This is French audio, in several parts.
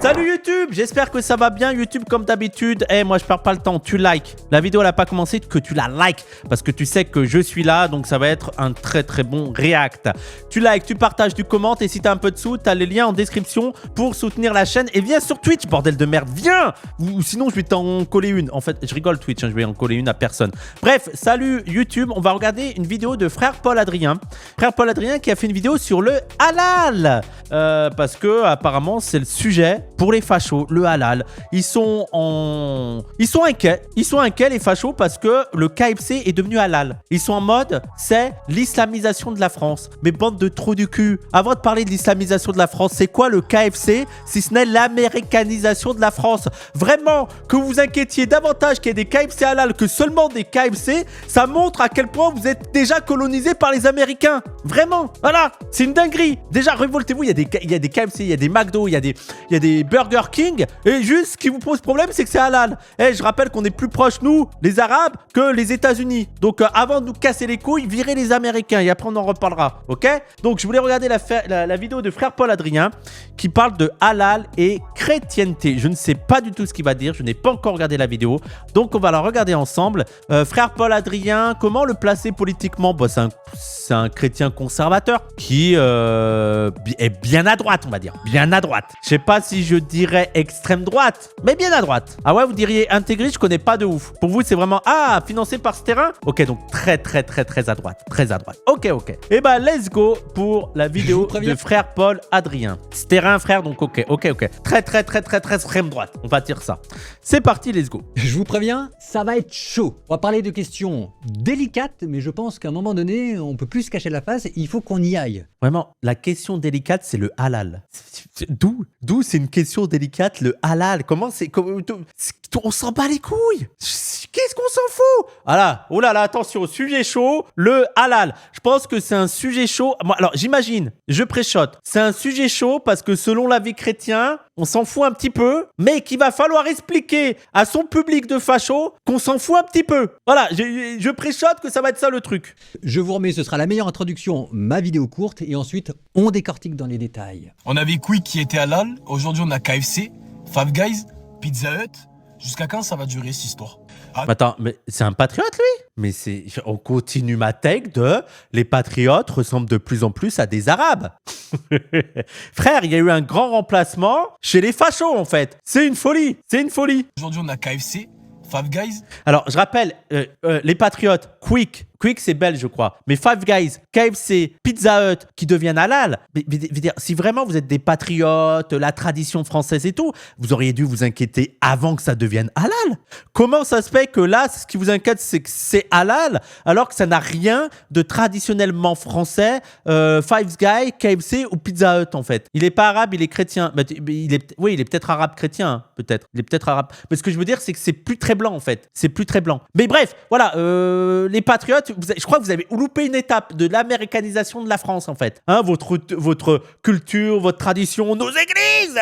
Salut YouTube, j'espère que ça va bien YouTube comme d'habitude. Moi je perds pas le temps, tu likes. La vidéo elle n'a pas commencé, que tu la likes parce que tu sais que je suis là, donc ça va être un très bon react. Tu likes, tu partages, tu commentes et si t'as un peu de sous, t'as les liens en description pour soutenir la chaîne et viens sur Twitch, bordel de merde, viens. Ou sinon je vais t'en coller une. En fait, je rigole Twitch, je vais en coller une à personne. Bref, salut YouTube, on va regarder une vidéo de frère Paul Adrien. Frère Paul Adrien qui a fait une vidéo sur le halal. Parce que apparemment c'est le sujet pour les fachos, le halal. Ils sont inquiets. Ils sont inquiets les fachos parce que le KFC est devenu halal. Ils sont en mode c'est l'islamisation de la France. Mais bande de trous du cul. Avant de parler de l'islamisation de la France, c'est quoi le KFC si ce n'est l'américanisation de la France? Vraiment, que vous vous inquiétiez davantage qu'il y ait des KFC halal que seulement des KFC, ça montre à quel point vous êtes déjà colonisé par les Américains. Vraiment, voilà, c'est une dinguerie. Déjà, révoltez-vous, il y a des KFC, il y a des McDo, il y a des Burger King. Et juste, ce qui vous pose problème, c'est que c'est halal. Je rappelle qu'on est plus proches, nous, les Arabes, que les États-Unis. Donc, avant de nous casser les couilles, virez les Américains. Et après, on en reparlera, ok? Donc, je voulais regarder la vidéo de frère Paul Adrien qui parle de halal et chrétienté. Je ne sais pas du tout ce qu'il va dire. Je n'ai pas encore regardé la vidéo. Donc, on va la regarder ensemble. Frère Paul Adrien, comment le placer politiquement? C'est un chrétien conservateur qui est bien à droite, on va dire. Bien à droite. Je sais pas si je dirais extrême droite, mais bien à droite. Ah ouais, vous diriez intégriste, je connais pas de ouf. Pour vous, c'est vraiment, financé par ce terrain? Ok, donc très à droite. Très à droite. Ok. Et bah, let's go pour la vidéo de frère Paul Adrien. Ce terrain, frère, donc ok. Très extrême droite. On va dire ça. C'est parti, let's go. Je vous préviens, ça va être chaud. On va parler de questions délicates, mais je pense qu'à un moment donné, on peut plus se cacher la face. Il faut qu'on y aille. Vraiment, la question délicate, c'est le halal. D'où c'est une question délicate, le halal. On s'en bat les couilles. Qu'est-ce qu'on s'en fout? Voilà. Oh là là, attention, sujet chaud, le halal. Je pense que c'est un sujet chaud. Alors, j'imagine, je préchote. C'est un sujet chaud parce que selon l'avis chrétien, on s'en fout un petit peu, mais qu'il va falloir expliquer à son public de fachos qu'on s'en fout un petit peu. Voilà, je préchote que ça va être ça le truc. Je vous remets, ce sera la meilleure introduction, ma vidéo courte, et ensuite, on décortique dans les détails. On avait Quick qui était halal, aujourd'hui on a KFC, Five Guys, Pizza Hut. Jusqu'à quand ça va durer cette histoire? Attends, mais c'est un patriote lui? Mais on continue ma take de les patriotes ressemblent de plus en plus à des Arabes. Frère, il y a eu un grand remplacement chez les fachos en fait. C'est une folie. Aujourd'hui on a KFC, Five Guys. Alors, je rappelle, les patriotes, Quick c'est belge je crois, mais Five Guys, KFC, Pizza Hut qui deviennent halal. Mais si vraiment vous êtes des patriotes, la tradition française et tout, vous auriez dû vous inquiéter avant que ça devienne halal. Comment ça se fait que là, ce qui vous inquiète, c'est que c'est halal, alors que ça n'a rien de traditionnellement français, Five Guys, KFC ou Pizza Hut en fait. Il est pas arabe, il est chrétien. Il est peut-être arabe chrétien, hein, peut-être. Il est peut-être arabe. Mais ce que je veux dire, c'est que c'est plus très blanc en fait. C'est plus très blanc. Mais bref, voilà, les patriotes, je crois que vous avez loupé une étape de l'américanisation de la France en fait. Hein, votre culture, votre tradition, nos églises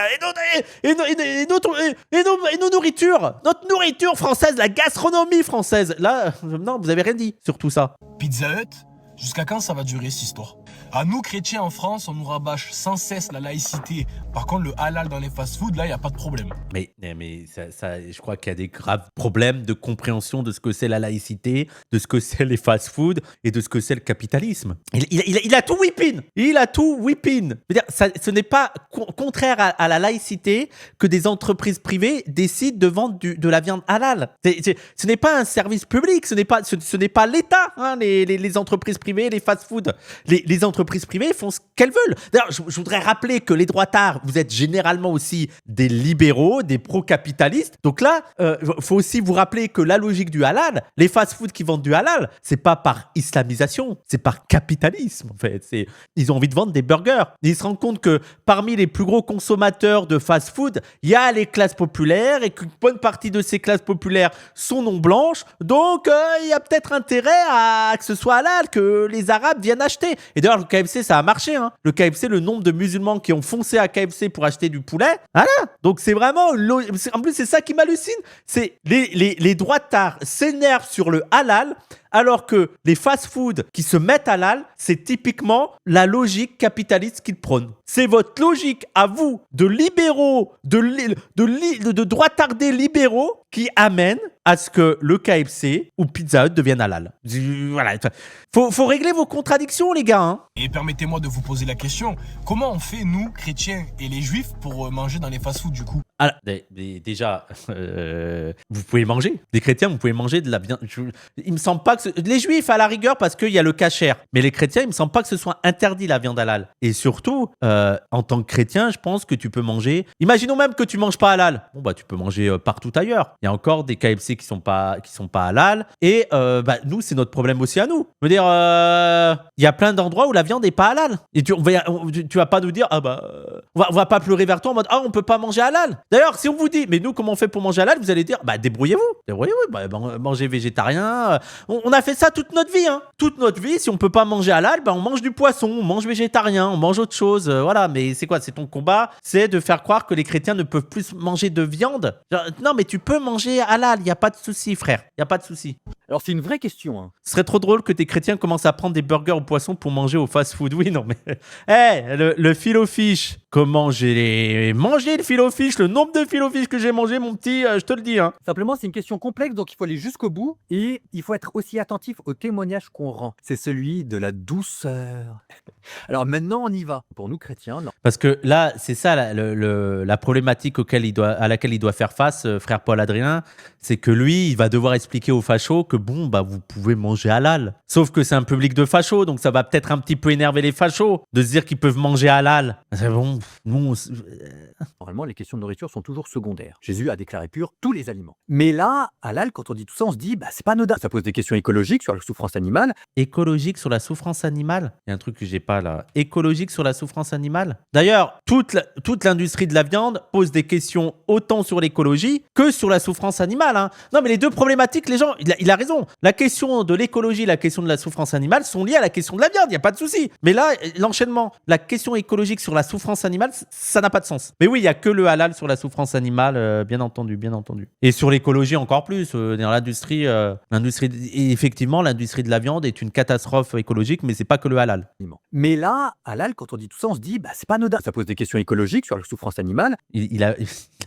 et nos nourritures. Notre nourriture française, la gastronomie française. Là, non, vous avez rien dit sur tout ça. Pizza Hut, jusqu'à quand ça va durer cette histoire? À nous, chrétiens en France, on nous rabâche sans cesse la laïcité. Par contre, le halal dans les fast-foods, là, il n'y a pas de problème. Mais ça, je crois qu'il y a des graves problèmes de compréhension de ce que c'est la laïcité, de ce que c'est les fast-foods et de ce que c'est le capitalisme. Il a tout whipping. Il a tout whipping. Ce n'est pas contraire à la laïcité que des entreprises privées décident de vendre de la viande halal. Ce n'est pas un service public. Ce n'est pas l'État, hein, les entreprises privées, les fast-foods. Les entreprises privées font ce qu'elles veulent. D'ailleurs, je voudrais rappeler que les droitards, vous êtes généralement aussi des libéraux, des pro-capitalistes. Donc là, faut aussi vous rappeler que la logique du halal, les fast-foods qui vendent du halal, c'est pas par islamisation, c'est par capitalisme en fait. Ils ont envie de vendre des burgers. Ils se rendent compte que parmi les plus gros consommateurs de fast-food, il y a les classes populaires et qu'une bonne partie de ces classes populaires sont non blanches. Donc, il y a peut-être intérêt à que ce soit halal, que les Arabes viennent acheter. Et d'ailleurs, le KFC, ça a marché. Hein. Le KFC, le nombre de musulmans qui ont foncé à KFC pour acheter du poulet, voilà. Donc, c'est vraiment... En plus, c'est ça qui m'hallucine. C'est les droitards s'énervent sur le halal Alors que les fast-food qui se mettent halal, c'est typiquement la logique capitaliste qu'ils prônent. C'est votre logique à vous de libéraux, de droitardés libéraux qui amène à ce que le KFC ou Pizza Hut devienne halal. Voilà. Faut régler vos contradictions, les gars. Hein. Et permettez-moi de vous poser la question, comment on fait, nous, chrétiens et les juifs, pour manger dans les fast-foods du coup? Alors, déjà, vous pouvez manger. Les chrétiens, vous pouvez manger de la viande. Il me semble pas que... Les juifs, à la rigueur, parce qu'il y a le kasher. Mais les chrétiens, il me semble pas que ce soit interdit, la viande halal. Et surtout, en tant que chrétien, je pense que tu peux manger... Imaginons même que tu manges pas halal. Bon, bah, tu peux manger partout ailleurs. Il y a encore des KFC qui sont pas halal. Et nous, c'est notre problème aussi à nous. Je veux dire, il y a plein d'endroits où la viande est pas halal. Et tu vas pas nous dire, on va pas pleurer vers toi en mode, on peut pas manger halal. D'ailleurs, si on vous dit, mais nous, comment on fait pour manger halal, vous allez dire, débrouillez-vous, mangez végétarien. On a fait ça toute notre vie. Hein. Toute notre vie, si on peut pas manger halal, on mange du poisson, on mange végétarien, on mange autre chose. Voilà, mais c'est quoi? C'est ton combat? C'est de faire croire que les chrétiens ne peuvent plus manger de viande? Genre, non, mais tu peux manger halal, il n'y a pas de souci, frère. Il n'y a pas de souci. Alors, c'est une vraie question. Hein. Ce serait trop drôle que tes chrétiens commencent à prendre des burgers au poisson pour manger au fast-food. Oui, non, mais... le filet-o-fish. Comment j'ai mangé le filet-o-fish? Le nombre de filet-o-fish que j'ai mangé, mon petit, je te le dis. Hein. Simplement, c'est une question complexe, donc il faut aller jusqu'au bout. Et il faut être aussi attentif au témoignage qu'on rend. C'est celui de la douceur. Alors maintenant, on y va. Pour nous, chrétiens, non. Parce que là, c'est ça la problématique à laquelle il doit faire face, frère Paul Adrien. C'est que lui, il va devoir expliquer aux fachos que vous pouvez manger halal. Sauf que c'est un public de fachos, donc ça va peut-être un petit peu énerver les fachos de se dire qu'ils peuvent manger halal. C'est bon, nous... Normalement, les questions de nourriture sont toujours secondaires. Jésus a déclaré pur tous les aliments. Mais là, halal, quand on dit tout ça, on se dit, c'est pas anodin. Ça pose des questions écologiques sur la souffrance animale. Écologique sur la souffrance animale? Il y a un truc que j'ai pas là. Écologique sur la souffrance animale? D'ailleurs, toute l'industrie de la viande pose des questions autant sur l'écologie que sur la souffrance animale. Hein. Non, mais les deux problématiques, les gens, il a raison. La question de l'écologie, la question de la souffrance animale sont liées à la question de la viande, il n'y a pas de souci. Mais là, l'enchaînement, la question écologique sur la souffrance animale, ça n'a pas de sens. Mais oui, il n'y a que le halal sur la souffrance animale, bien entendu. Et sur l'écologie encore plus. Dans l'industrie, effectivement, l'industrie de la viande est une catastrophe écologique, mais c'est pas que le halal. Mais là, halal, quand on dit tout ça, on se dit, c'est pas anodin. Ça pose des questions écologiques sur la souffrance animale. Il a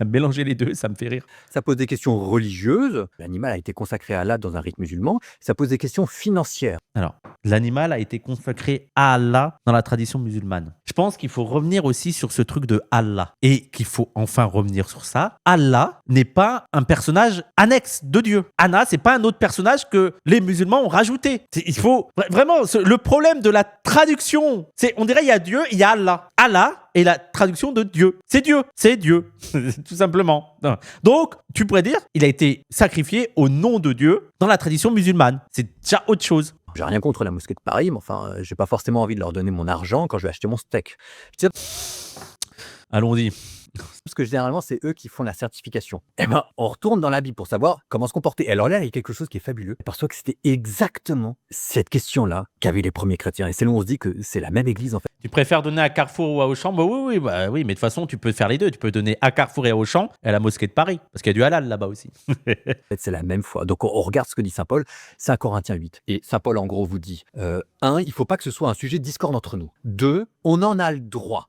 mélangé les deux, ça me fait rire. Ça pose des questions religieuses. L'animal a été consacré à Allah dans un rite musulman. Ça pose des questions financières. Alors, l'animal a été consacré à Allah dans la tradition musulmane. Je pense qu'il faut revenir aussi sur ce truc de Allah et qu'il faut enfin revenir sur ça. Allah n'est pas un personnage annexe de Dieu. Allah, c'est pas un autre personnage que les musulmans ont rajouté. Il faut vraiment le problème de la traduction. On dirait il y a Dieu, il y a Allah. Allah est la traduction de Dieu. C'est Dieu, tout simplement. Donc, tu pourrais dire, il a été sacrifié au nom de Dieu dans la tradition musulmane. C'est déjà autre chose. J'ai rien contre la mosquée de Paris, mais enfin, j'ai pas forcément envie de leur donner mon argent quand je vais acheter mon steak. Allons-y. Parce que généralement, c'est eux qui font la certification. On retourne dans la Bible pour savoir comment se comporter. Et alors là, il y a quelque chose qui est fabuleux. Parce que c'était exactement cette question-là qu'avaient les premiers chrétiens. Et c'est là où on se dit que c'est la même église, en fait. Tu préfères donner à Carrefour ou à Auchan? Oui, mais de toute façon, tu peux faire les deux. Tu peux donner à Carrefour et à Auchan et à la mosquée de Paris. Parce qu'il y a du halal là-bas aussi. En fait, c'est la même foi. Donc, on regarde ce que dit Saint Paul. C'est 1 Corinthiens 8. Et Saint Paul, en gros, vous dit 1, il ne faut pas que ce soit un sujet de discorde entre nous. 2, on en a le droit.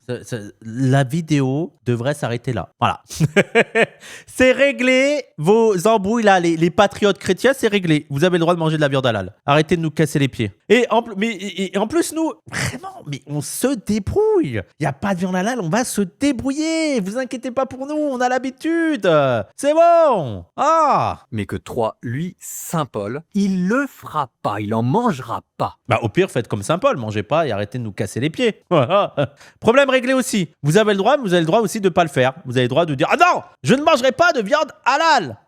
La vidéo devrait s'arrêter là. Voilà. C'est réglé. Vos embrouilles là, les patriotes chrétiens, c'est réglé. Vous avez le droit de manger de la viande halal. Arrêtez de nous casser les pieds. Et en plus, nous, vraiment, mais on se débrouille. Il n'y a pas de viande halal, on va se débrouiller. Vous inquiétez pas pour nous, on a l'habitude. C'est bon. Mais que 3, lui, Saint Paul, il le fera pas, il en mangera pas. Au pire, faites comme Saint Paul, mangez pas et arrêtez de nous casser les pieds. Voilà. Problème réglé aussi. Vous avez le droit, mais vous avez le droit aussi de pas le faire. Vous avez le droit de dire « Ah non, je ne mangerai pas de viande halal !»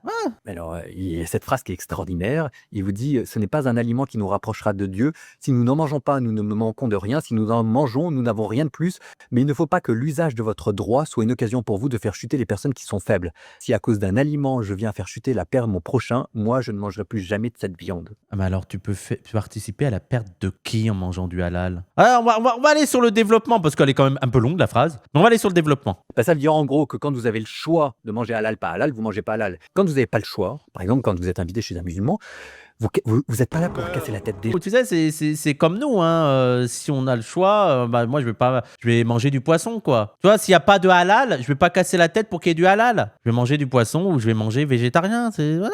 Alors, il y a cette phrase qui est extraordinaire. Il vous dit « Ce n'est pas un aliment qui nous rapprochera de Dieu. Si nous n'en mangeons pas, nous ne manquons de rien. Si nous en mangeons, nous n'avons rien de plus. Mais il ne faut pas que l'usage de votre droit soit une occasion pour vous de faire chuter les personnes qui sont faibles. Si à cause d'un aliment, je viens faire chuter la perte de mon prochain, moi, je ne mangerai plus jamais de cette viande. » Mais alors, tu peux participer à la perte de qui en mangeant du halal? Alors, on va aller sur le développement, parce qu'elle est quand même un peu longue, la phrase. Mais on va aller sur le développement. Ça veut dire en gros que quand vous avez le choix de manger halal, pas halal, vous mangez pas halal. Quand vous n'avez pas le choix, par exemple, quand vous êtes invité chez un musulman, Vous êtes pas là pour casser la tête des gens. Tu sais, c'est comme nous, hein. Si on a le choix, bah, moi, je vais manger du poisson, quoi. Tu vois, s'il n'y a pas de halal, je vais pas casser la tête pour qu'il y ait du halal. Je vais manger du poisson ou je vais manger végétarien. Voilà,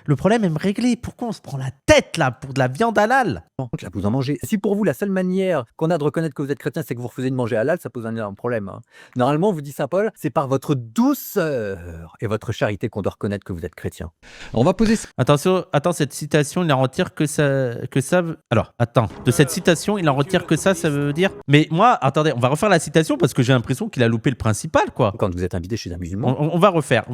le problème est me régler. Pourquoi on se prend la tête, là, pour de la viande halal? Là, vous en mangez. Si pour vous, la seule manière qu'on a de reconnaître que vous êtes chrétien, c'est que vous refusez de manger halal, ça pose un énorme problème. Hein. Normalement, vous dit saint Paul, c'est par votre douceur et votre charité qu'on doit reconnaître que vous êtes chrétien. On va poser... Attention, attends, cette citation, il en retire que ça. Alors, attends, de cette citation, il en retire que ça veut dire. Mais moi, attendez, on va refaire la citation parce que j'ai l'impression qu'il a loupé le principal, quoi. Quand vous êtes invité chez un musulman. On va refaire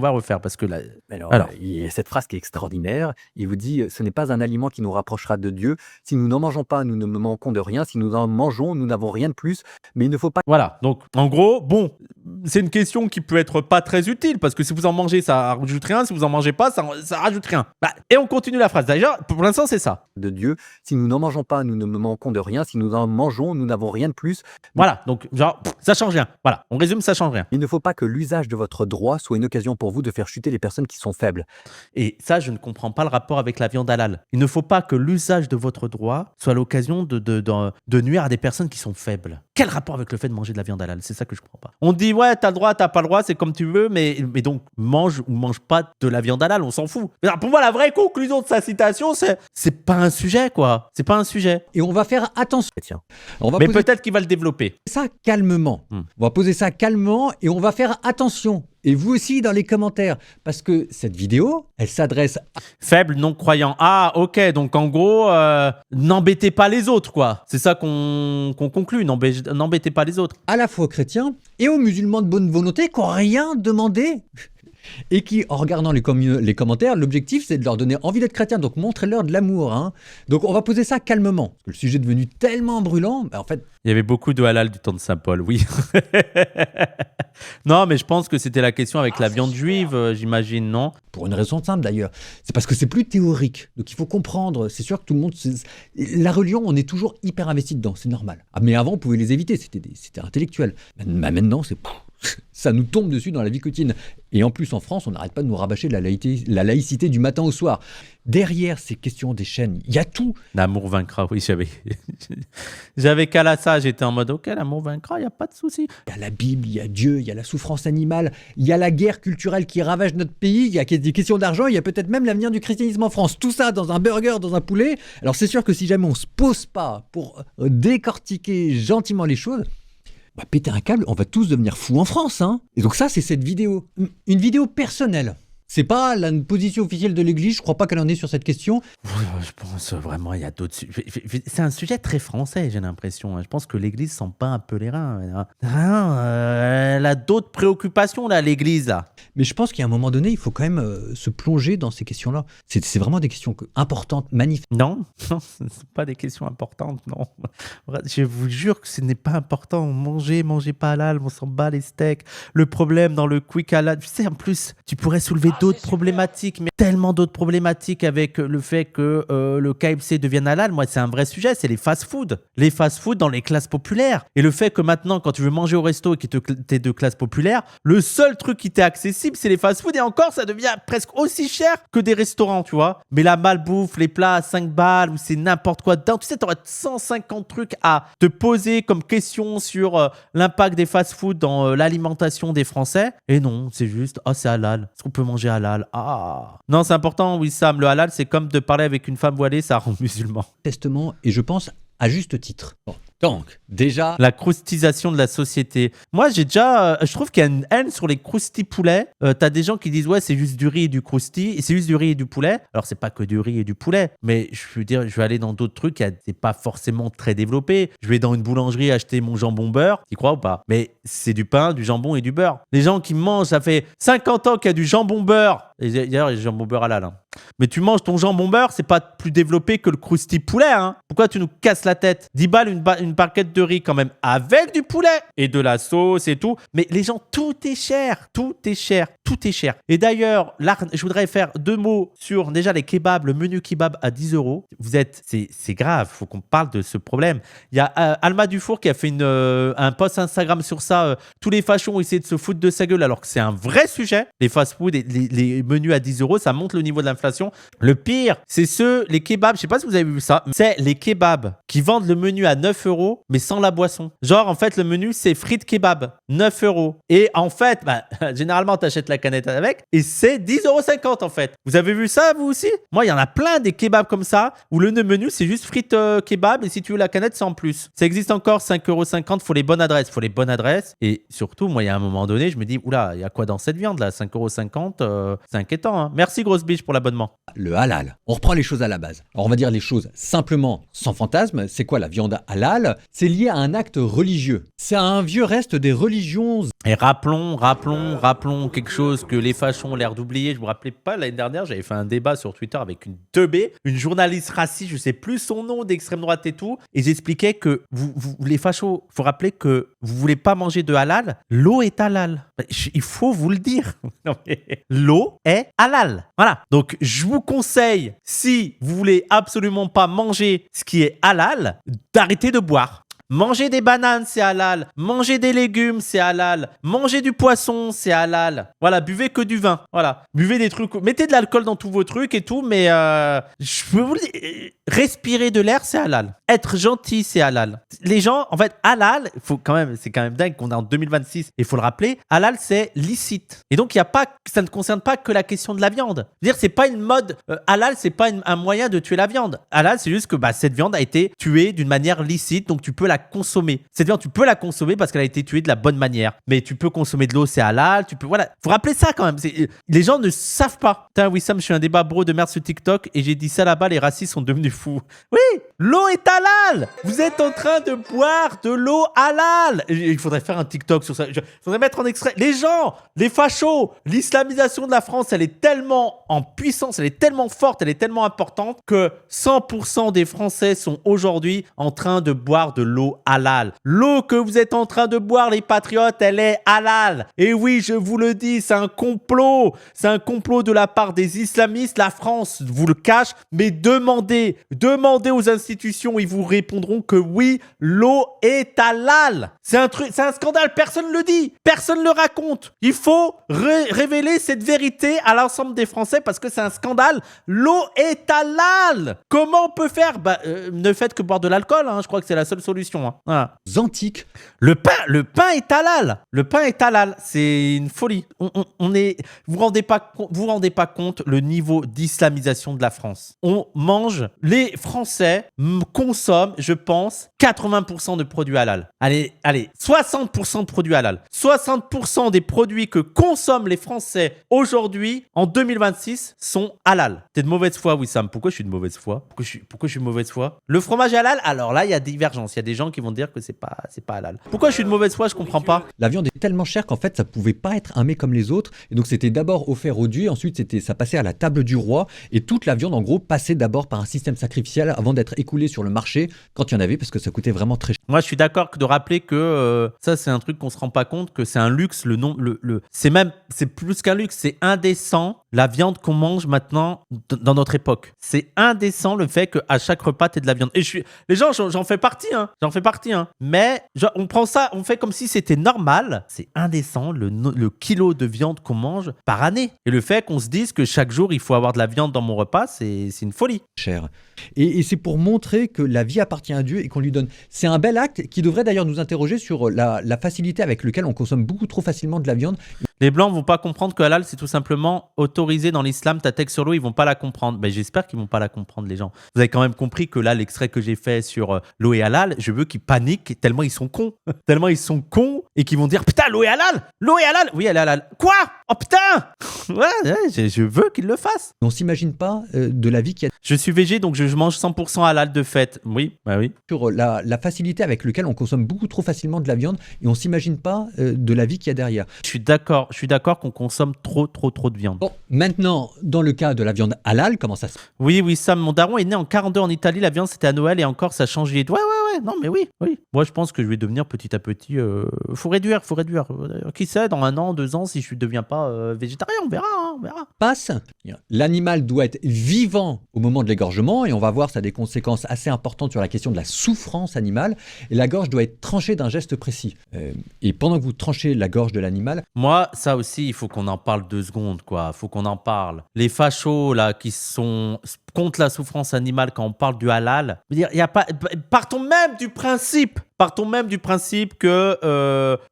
parce que là. Alors, il y a cette phrase qui est extraordinaire. Il vous dit, ce n'est pas un aliment qui nous rapprochera de Dieu. Si nous n'en mangeons pas, nous ne manquons de rien. Si nous en mangeons, nous n'avons rien de plus. Mais il ne faut pas... Voilà, donc en gros, bon, c'est une question qui peut être pas très utile parce que si vous en mangez, ça rajoute rien. Si vous en mangez pas, ça rajoute rien. Bah, et on continue la phrase. D'ailleurs, pour l'instant, c'est ça. De Dieu. Si nous n'en mangeons pas, nous ne manquons de rien. Si nous en mangeons, nous n'avons rien de plus. Voilà, donc genre, ça change rien. Voilà, on résume, ça change rien. Il ne faut pas que l'usage de votre droit soit une occasion pour vous de faire chuter les personnes qui sont faibles. Et ça, je ne comprends pas le rapport avec la viande halal. Il ne faut pas que l'usage de votre droit soit l'occasion de nuire à des personnes qui sont faibles. Quel rapport avec le fait de manger de la viande halal? C'est ça que je comprends pas. On dit, ouais, t'as le droit, t'as pas le droit, c'est comme tu veux, mais donc, mange ou mange pas de la viande halal, on s'en fout. Alors, pour moi, la vraie conclusion de sa citation, c'est pas un sujet, quoi. C'est pas un sujet. Et on va faire attention. Tiens. Mais peut-être qu'il va le développer. Ça calmement. On va poser ça calmement et on va faire attention. Et vous aussi dans les commentaires. Parce que cette vidéo, elle s'adresse à... Faible, non-croyant. Ah, ok. Donc, en gros, n'embêtez pas les autres, quoi. C'est ça qu'on conclut. N'embêtez pas les autres. à la fois aux chrétiens et aux musulmans de bonne volonté qui n'ont rien demandé. Et qui, en regardant les commentaires, l'objectif, c'est de leur donner envie d'être chrétien. Donc, montrez-leur de l'amour. Hein. Donc, on va poser ça calmement. Parce que le sujet est devenu tellement brûlant. En fait... Il y avait beaucoup de halal du temps de Saint Paul, oui. Non, mais je pense que c'était la question avec la viande juive, j'imagine, non? Pour une raison simple, d'ailleurs. C'est parce que c'est plus théorique. Donc, il faut comprendre. C'est sûr que tout le monde... La religion, on est toujours hyper investi dedans. C'est normal. Ah, mais avant, on pouvait les éviter. C'était intellectuel. Maintenant, c'est... Ça nous tombe dessus dans la vie quotidienne. Et en plus, en France, on n'arrête pas de nous rabâcher de la laïcité du matin au soir. Derrière ces questions des chaînes, il y a tout. L'amour vaincra, oui, j'avais calé ça, j'étais en mode, ok, l'amour vaincra, il n'y a pas de souci. Il y a la Bible, il y a Dieu, il y a la souffrance animale, il y a la guerre culturelle qui ravage notre pays, il y a des questions d'argent, il y a peut-être même l'avenir du christianisme en France. Tout ça dans un burger, dans un poulet. Alors c'est sûr que si jamais on ne se pose pas pour décortiquer gentiment les choses, bah, péter un câble, on va tous devenir fous en France. Hein. Et donc ça, c'est cette vidéo. Une vidéo personnelle. C'est pas la position officielle de l'Église, je crois pas qu'elle en est sur cette question. Je pense vraiment, il y a d'autres sujets. C'est un sujet très français, j'ai l'impression. Je pense que l'Église s'en bat un peu les reins. Elle a d'autres préoccupations, là, l'Église, là. Mais je pense qu'à un moment donné, il faut quand même se plonger dans ces questions-là. C'est vraiment des questions importantes, magnifiques. Non, ce ne sont pas des questions importantes, non. Je vous jure que ce n'est pas important. Mangez pas halal, on s'en bat les steaks. Le problème dans le quick halal, tu sais, en plus, tu pourrais soulever d'autres problématiques, mais tellement d'autres problématiques avec le fait que le KFC devienne halal. Moi, c'est un vrai sujet, c'est les fast-food. Les fast-food dans les classes populaires. Et le fait que maintenant, quand tu veux manger au resto et que tu es de classe populaire, le seul truc qui t'est accessible, c'est les fast-food. Et encore, ça devient presque aussi cher que des restaurants, tu vois. Mais la malbouffe, les plats à 5 balles, ou c'est n'importe quoi dedans. Tu sais, tu aurais 150 trucs à te poser comme question sur l'impact des fast-food dans l'alimentation des Français. Et non, c'est juste, c'est halal. Est-ce qu'on peut manger halal? Non, c'est important, Wissam. Le halal, c'est comme de parler avec une femme voilée, ça rend musulman. Testament, et je pense à juste titre. Bon. Donc, déjà... La croustisation de la société. Moi, je trouve qu'il y a une haine sur les croustis poulets. T'as des gens qui disent, ouais, c'est juste du riz et du crousti. C'est juste du riz et du poulet. Alors, c'est pas que du riz et du poulet. Mais je veux dire, je vais aller dans d'autres trucs. C'est pas forcément très développé. Je vais dans une boulangerie acheter mon jambon beurre. T'y crois ou pas? Mais c'est du pain, du jambon et du beurre. Les gens qui mangent, ça fait 50 ans qu'il y a du jambon beurre. Et d'ailleurs, il y a du jambon beurre halal. Hein. Mais tu manges ton jambon beurre, c'est pas plus développé que le crousti poulet. Hein. Pourquoi tu nous casses la tête? 10 balles, une barquette de riz quand même avec du poulet et de la sauce et tout. Mais les gens, tout est cher. Tout est cher. Tout est cher. Et d'ailleurs, là, je voudrais faire 2 mots sur déjà les kebabs, le menu kebab à 10 €. C'est grave. Il faut qu'on parle de ce problème. Il y a Alma Dufour qui a fait un post Instagram sur ça. Tous les fachos ont essayé de se foutre de sa gueule alors que c'est un vrai sujet. Les fast-food et les menus à 10 €, ça monte le niveau de l'inflation. restauration. Le pire, c'est les kebabs, je sais pas si vous avez vu ça, c'est les kebabs qui vendent le menu à 9 €, mais sans la boisson. Genre, en fait, le menu, c'est frites kebab, 9 €. Et en fait, généralement, t'achètes la canette avec, et c'est 10,50 € en fait. Vous avez vu ça, vous aussi? Moi, il y en a plein des kebabs comme ça, où le menu, c'est juste frites kebab, et si tu veux la canette, c'est en plus. Ça existe encore, 5,50 €, faut les bonnes adresses. Et surtout, moi, il y a un moment donné, je me dis, oula, il y a quoi dans cette viande là? 5,50 €, c'est inquiétant. Hein. Merci, grosse biche, pour l'abonnement. Le halal. On reprend les choses à la base. Alors on va dire les choses simplement, sans fantasme. C'est quoi la viande halal? C'est lié à un acte religieux. C'est un vieux reste des religions. Et rappelons quelque chose que les fachos ont l'air d'oublier. Je me rappelais pas, l'année dernière, j'avais fait un débat sur Twitter avec une teubée, une journaliste raciste, je sais plus son nom, d'extrême droite et tout. Et j'expliquais que vous les fachos, faut rappeler que vous voulez pas manger de halal. L'eau est halal. Il faut vous le dire. Non, mais l'eau est halal. Voilà. Donc, je vous conseille, si vous voulez absolument pas manger ce qui est halal, d'arrêter de boire. Manger des bananes, c'est halal. Manger des légumes, c'est halal. Manger du poisson, c'est halal. Voilà, buvez que du vin. Voilà, buvez des trucs. Mettez de l'alcool dans tous vos trucs et tout, mais je peux vous le dire, respirer de l'air, c'est halal. Être gentil, c'est halal. Les gens, en fait, halal, c'est quand même dingue qu'on est en 2026, et il faut le rappeler, halal, c'est licite. Et donc, ça ne concerne pas que la question de la viande. C'est-à-dire, c'est pas une mode, halal, c'est pas un moyen de tuer la viande. Halal, c'est juste que cette viande a été tuée d'une manière licite, donc tu peux la consommer. Cette viande, tu peux la consommer parce qu'elle a été tuée de la bonne manière. Mais tu peux consommer de l'eau, c'est halal. Voilà. Faut rappeler ça quand même. Les gens ne savent pas. Putain, Wissam, je suis un débat bro de merde sur TikTok et j'ai dit ça là-bas, les racistes sont devenus fous. Oui, l'eau est halal. Vous êtes en train de boire de l'eau halal. Il faudrait faire un TikTok sur ça. Il faudrait mettre en extrait. Les gens, les fachos, l'islamisation de la France, elle est tellement en puissance, elle est tellement forte, elle est tellement importante que 100% des Français sont aujourd'hui en train de boire de l'eau halal. L'eau que vous êtes en train de boire, les patriotes, elle est halal. Et oui, je vous le dis, c'est un complot. C'est un complot de la part des islamistes. La France vous le cache, mais demandez aux institutions, ils vous répondront que oui, l'eau est halal. C'est un scandale, personne ne le dit, personne ne le raconte. Il faut révéler cette vérité à l'ensemble des Français parce que c'est un scandale. L'eau est halal. Comment on peut faire? Ne faites que boire de l'alcool, hein. Je crois que c'est la seule solution. Hein. Voilà. Antiques. Le pain est halal. Le pain est halal. C'est une folie. Vous rendez pas compte le niveau d'islamisation de la France. Les Français consomment, je pense, 80% de produits halal. Allez, 60% de produits halal. 60% des produits que consomment les Français aujourd'hui, en 2026, sont halal. T'es de mauvaise foi, Wissam. Pourquoi je suis de mauvaise foi? Pourquoi je suis de mauvaise foi? Le fromage halal, alors là, il y a divergence. Il y a des gens qui vont dire que c'est pas halal. Pourquoi je suis de mauvaise foi? Je comprends pas. La viande est tellement chère qu'en fait, ça pouvait pas être un mets comme les autres. Et donc, c'était d'abord offert aux dieux. Ensuite, ça passait à la table du roi. Et toute la viande, en gros, passait d'abord par un système sacrificiel avant d'être écoulée sur le marché quand il y en avait, parce que ça coûtait vraiment très cher. Moi, je suis d'accord de rappeler que ça, c'est un truc qu'on se rend pas compte, que c'est un luxe. C'est plus qu'un luxe. C'est indécent la viande qu'on mange maintenant dans notre époque. C'est indécent le fait qu'à chaque repas, t'aies de la viande. Et les gens, j'en fais partie, hein. Mais on prend ça, on fait comme si c'était normal. C'est indécent le kilo de viande qu'on mange par année. Et le fait qu'on se dise que chaque jour, il faut avoir de la viande dans mon repas, c'est une folie. Cher. Et c'est pour montrer que la vie appartient à Dieu et qu'on lui donne. C'est un bel acte qui devrait d'ailleurs nous interroger sur la facilité avec laquelle on consomme beaucoup trop facilement de la viande. Les Blancs vont pas comprendre que halal, c'est tout simplement autorisé dans l'islam. Ta texte sur l'eau, ils vont pas la comprendre. J'espère qu'ils vont pas la comprendre, les gens. Vous avez quand même compris que là, l'extrait que j'ai fait sur l'eau est halal, je veux qu'ils paniquent tellement ils sont cons. Tellement ils sont cons et qu'ils vont dire putain, l'eau est halal. L'eau est halal. Oui, elle est halal. Quoi? Oh putain. Ouais, je veux qu'ils le fassent. On s'imagine pas de la vie qu'il y a. Je suis végé, donc je mange 100% halal de fait. Oui, oui. Sur la facilité avec laquelle on consomme beaucoup trop facilement de la viande et on s'imagine pas de la vie qu'il y a derrière. Je suis d'accord qu'on consomme trop de viande. Bon, maintenant, dans le cas de la viande halal, comment ça se passe? Oui, Sam, mon daron est né en 42 en Italie, la viande c'était à Noël et encore ça a changé. Ouais, non mais oui. Moi je pense que je vais devenir petit à petit, faut réduire. Qui sait, dans 1 an, 2 ans, si je ne deviens pas végétarien, verra, on verra. Passe. L'animal doit être vivant au moment de l'égorgement et on va voir ça a des conséquences assez importantes sur la question de la souffrance animale et la gorge doit être tranchée d'un geste précis. Et pendant que vous tranchez la gorge de l'animal, Moi, ça aussi, il faut qu'on en parle 2 secondes, quoi. Il faut qu'on en parle. Les fachos, là, qui sont contre la souffrance animale quand on parle du halal, je veux dire, il y a pas... Partons même du principe que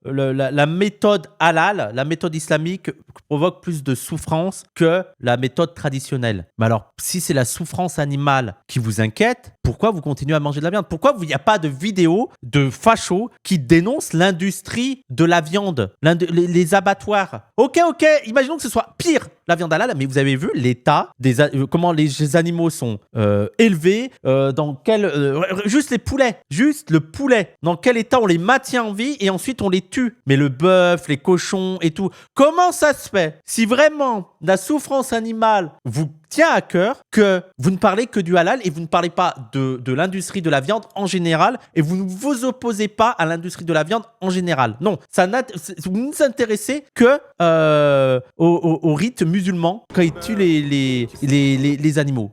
la méthode halal, la méthode islamique provoque plus de souffrance que la méthode traditionnelle. Mais alors, si c'est la souffrance animale qui vous inquiète, pourquoi vous continuez à manger de la viande? Pourquoi il n'y a pas de vidéo de fachos qui dénoncent l'industrie de la viande, les abattoirs? Ok, imaginons que ce soit pire, la viande halal, mais vous avez vu l'état, comment les animaux sont élevés, dans quel... juste le poulet, dans quel état on les maintient en vie et ensuite on les tue. Mais le bœuf, les cochons et tout, comment ça se fait? Si vraiment la souffrance animale vous tient à cœur, que vous ne parlez que du halal et vous ne parlez pas de l'industrie de la viande en général et vous ne vous opposez pas à l'industrie de la viande en général. Non, vous ne vous intéressez que au rite musulman quand ils tuent les animaux.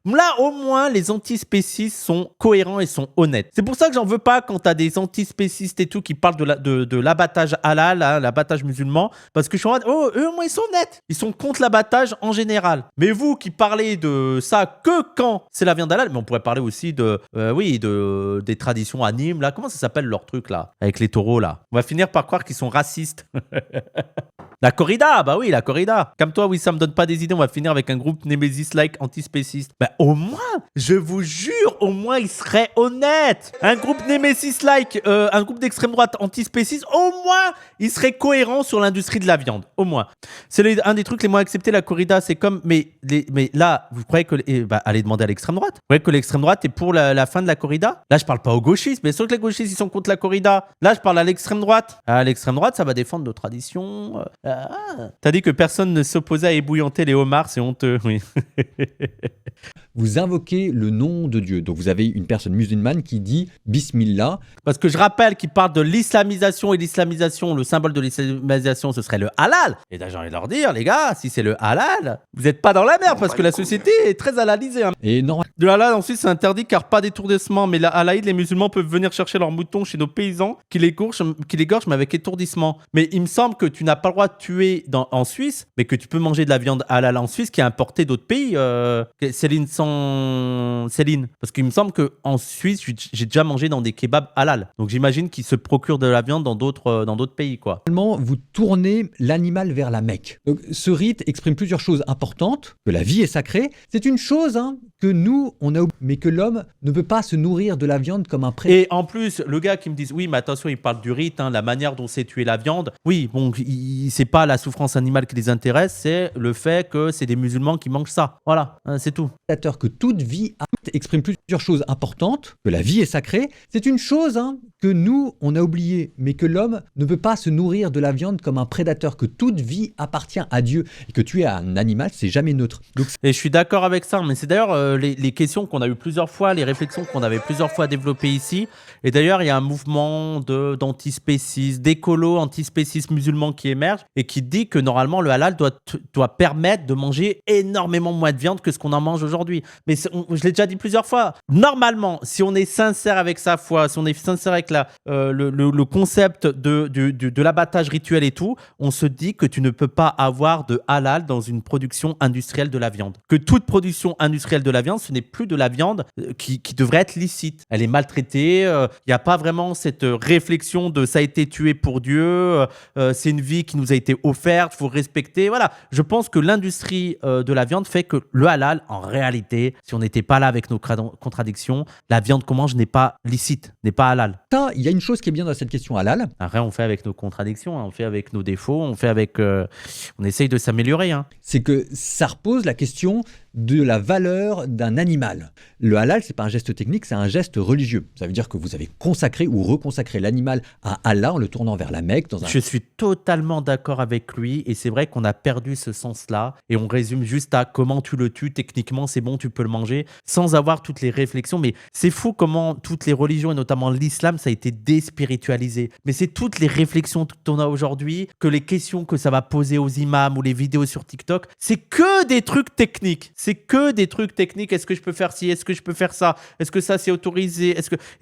Là, au moins, les antispécistes sont cohérents et sont honnêtes. C'est pour ça que j'en veux pas quand t'as des antispécistes et tout qui parlent de l'abattage halal, hein, l'abattage musulman, parce que je suis en mode, oh, eux, au moins, ils sont honnêtes. Ils sont contre l'abattage en général. Mais vous qui parlez de ça que quand c'est la viande halal, mais on pourrait parler aussi des traditions animes, là. Comment ça s'appelle leur truc, là, avec les taureaux, là? On va finir par croire qu'ils sont racistes. La corrida, bah oui, la corrida. Comme toi, oui, ça me donne pas des idées. On va finir avec un groupe Nemesis-like antispéciste. Bah au moins, je vous jure, au moins il serait honnête. Un groupe Nemesis-like, un groupe d'extrême droite antispéciste, au moins il serait cohérent sur l'industrie de la viande. Au moins. C'est un des trucs les moins acceptés, la corrida. C'est comme, mais là, vous croyez que, allez demander à l'extrême droite. Vous croyez que l'extrême droite est pour la fin de la corrida? Là, je parle pas aux gauchistes, mais sûr que les gauchistes ils sont contre la corrida. Là, je parle à l'extrême droite. À l'extrême droite, ça va défendre nos traditions. T'as dit que personne ne s'opposait à ébouillanter les homards, c'est honteux, oui. vous invoquez le nom de Dieu. Donc vous avez une personne musulmane qui dit Bismillah. Parce que je rappelle qu'il parle de l'islamisation et l'islamisation, le symbole de l'islamisation, ce serait le halal. Et là, j'ai envie de leur dire, les gars, si c'est le halal, vous n'êtes pas dans la merde parce que la société est très halalisée. Hein. Et non. Le halal, ensuite, c'est interdit car pas d'étourdissement. Mais à l'Aïd, les musulmans peuvent venir chercher leurs moutons chez nos paysans qui les gorgent mais avec étourdissement. Mais il me semble que tu n'as pas le droit de tuer en Suisse, mais que tu peux manger de la viande halal en Suisse qui est importée d'autres pays. Céline, parce qu'il me semble qu'en Suisse, j'ai déjà mangé dans des kebabs halal. Donc j'imagine qu'ils se procurent de la viande dans d'autres pays, quoi. Finalement, vous tournez l'animal vers la Mecque. Donc ce rite exprime plusieurs choses importantes, que la vie est sacrée. C'est une chose que nous, on a oublié, mais que l'homme ne peut pas se nourrir de la viande comme un prédateur. Et en plus, le gars qui me dit, oui, mais attention, il parle du rite, la manière dont c'est tuer la viande. Oui, bon, c'est pas la souffrance animale qui les intéresse, c'est le fait que c'est des musulmans qui mangent ça. Voilà, c'est tout. Que toute vie exprime plusieurs choses importantes, que la vie est sacrée. C'est une chose que nous, on a oublié, mais que l'homme ne peut pas se nourrir de la viande comme un prédateur, que toute vie appartient à Dieu et que tuer un animal, c'est jamais neutre. Donc, et je suis d'accord avec ça, mais c'est d'ailleurs les questions qu'on a eues plusieurs fois, les réflexions qu'on avait plusieurs fois développées ici. Et d'ailleurs, il y a un mouvement d'antispécisme, d'écolo antispécisme musulman qui émerge et qui dit que normalement le halal doit permettre de manger énormément moins de viande que ce qu'on en mange aujourd'hui. Mais je l'ai déjà dit plusieurs fois, normalement, si on est sincère avec sa foi, si on est sincère avec le concept de l'abattage rituel et tout, on se dit que tu ne peux pas avoir de halal dans une production industrielle de la viande. Que toute production industrielle de la viande, ce n'est plus de la viande qui devrait être licite. Elle est maltraitée, il n'y a pas vraiment cette réflexion de ça a été tué pour Dieu, c'est une vie qui nous a été offerte, il faut respecter. Voilà, je pense que l'industrie de la viande fait que le halal, en réalité, si on n'était pas là avec nos contradictions, la viande qu'on mange n'est pas licite, n'est pas halal. Ça, il y a une chose qui est bien dans cette question halal. Après, on fait avec nos contradictions, on fait avec nos défauts, on fait avec... on essaye de s'améliorer. C'est que ça repose la question de la valeur d'un animal. Le halal, c'est pas un geste technique, c'est un geste religieux. Ça veut dire que vous avez consacré ou reconsacré l'animal à Allah en le tournant vers la Mecque. Je suis totalement d'accord avec lui et c'est vrai qu'on a perdu ce sens-là et on résume juste à comment tu le tues, techniquement c'est bon, tu peux le manger, sans avoir toutes les réflexions. Mais c'est fou comment toutes les religions et notamment l'islam, ça a été déspiritualisé. Mais c'est toutes les réflexions qu'on a aujourd'hui, que les questions que ça va poser aux imams ou les vidéos sur TikTok, c'est que des trucs techniques. C'est que des trucs techniques. Est-ce que je peux faire ci? Est-ce que je peux faire ça? Est-ce que ça c'est autorisé?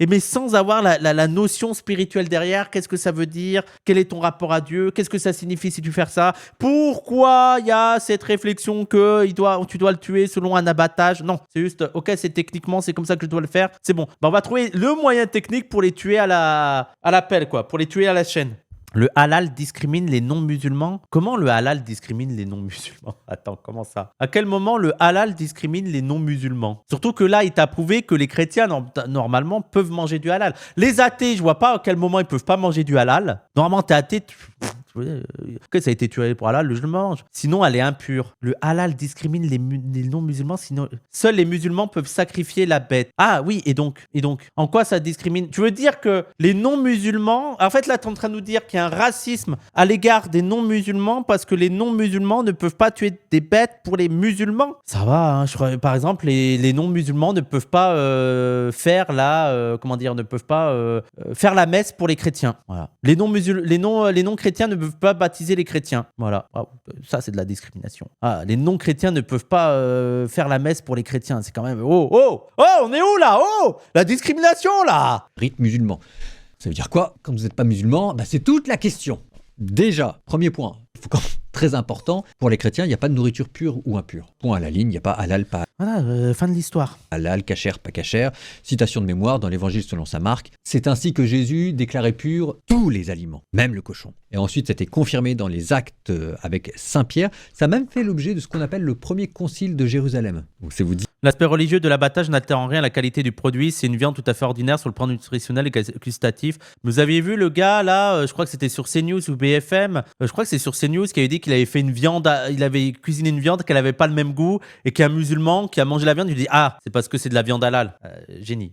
Mais sans avoir la notion spirituelle derrière, qu'est-ce que ça veut dire? Quel est ton rapport à Dieu? Qu'est-ce que ça signifie si tu fais ça? Pourquoi il y a cette réflexion que tu dois le tuer selon un abattage? Non, c'est juste, ok, c'est techniquement, c'est comme ça que je dois le faire. C'est bon. On va trouver le moyen technique pour les tuer à la pelle, quoi. Pour les tuer à la chaîne. Le halal discrimine les non-musulmans. Comment le halal discrimine les non-musulmans? Attends, comment ça? À quel moment le halal discrimine les non-musulmans? Surtout que là, il t'a prouvé que les chrétiens, normalement, peuvent manger du halal. Les athées, je vois pas à quel moment ils peuvent pas manger du halal. Normalement, t'es athée, ok, ça a été tué pour halal, je le mange. Sinon, elle est impure. Le halal discrimine les non-musulmans, sinon seuls les musulmans peuvent sacrifier la bête. Ah oui, et donc, en quoi ça discrimine? Tu veux dire que les non-musulmans, en fait là, tu es en train de nous dire qu'il y a un racisme à l'égard des non-musulmans parce que les non-musulmans ne peuvent pas tuer des bêtes pour les musulmans? Ça va, hein, je crois, par exemple, les non-musulmans ne peuvent pas faire la messe pour les chrétiens. Voilà. Les non-chrétiens ne peuvent pas baptiser les chrétiens. Voilà. Ça, c'est de la discrimination. Ah, les non-chrétiens ne peuvent pas faire la messe pour les chrétiens. C'est quand même... Oh, on est où là? Oh, la discrimination là! Rite musulman. Ça veut dire quoi? Quand vous n'êtes pas musulman, c'est toute la question. Déjà, premier point, très important, pour les chrétiens, il n'y a pas de nourriture pure ou impure. Point à la ligne, il n'y a pas halal, pas voilà, fin de l'histoire. halal, cachère, pas cachère. Citation de mémoire dans l'évangile selon saint Marc. C'est ainsi que Jésus déclarait purs tous les aliments, même le cochon. Et ensuite, c'était confirmé dans les actes avec saint Pierre. Ça a même fait l'objet de ce qu'on appelle le premier concile de Jérusalem. Donc, c'est vous dire. L'aspect religieux de l'abattage n'altère en rien la qualité du produit. C'est une viande tout à fait ordinaire sur le plan nutritionnel et gustatif. Vous avez vu le gars là, je crois que c'était sur CNews ou BFM, je crois que c'est sur CNews qui avait dit qu'il avait fait une viande, il avait cuisiné une viande qu'elle n'avait pas le même goût et qu'un musulman qui a mangé la viande, il lui dit ah, c'est parce que c'est de la viande halal. Génie.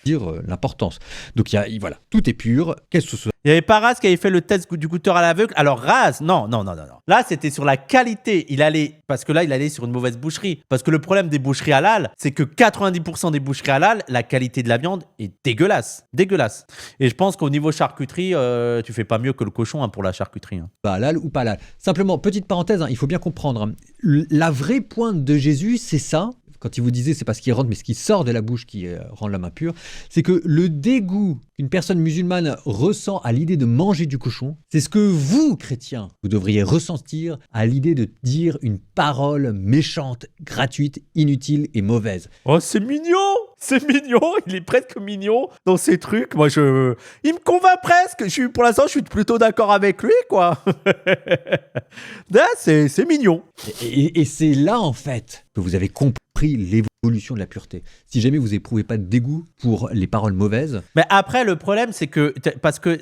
Dire l'importance. Donc voilà, tout est pur. Qu'est-ce que ce soit. Il y avait pas Raz qui avait fait le test du goûteur à l'aveugle. Alors Raz, non. Là, c'était sur la qualité. Il allait sur une mauvaise boucherie. Parce que le problème des boucheries halal, c'est que 90% des boucheries halal, la qualité de la viande est dégueulasse. Et je pense qu'au niveau charcuterie, tu fais pas mieux que le cochon pour la charcuterie. Halal ou pas halal. Simplement, petite parenthèse, il faut bien comprendre. La vraie pointe de Jésus, c'est ça. Quand il vous disait c'est pas ce qui rentre mais ce qui sort de la bouche qui rend l'homme impur, c'est que le dégoût qu'une personne musulmane ressent à l'idée de manger du cochon, c'est ce que vous, chrétiens, vous devriez ressentir à l'idée de dire une parole méchante, gratuite, inutile et mauvaise. Oh, c'est mignon! Il est presque mignon dans ces trucs. Moi, il me convainc presque. Pour l'instant, je suis plutôt d'accord avec lui, quoi. Là, c'est mignon. Et c'est là, en fait, que vous avez compris l'évolution de la pureté. Si jamais vous éprouvez pas de dégoût pour les paroles mauvaises. Mais après, le problème, c'est que parce que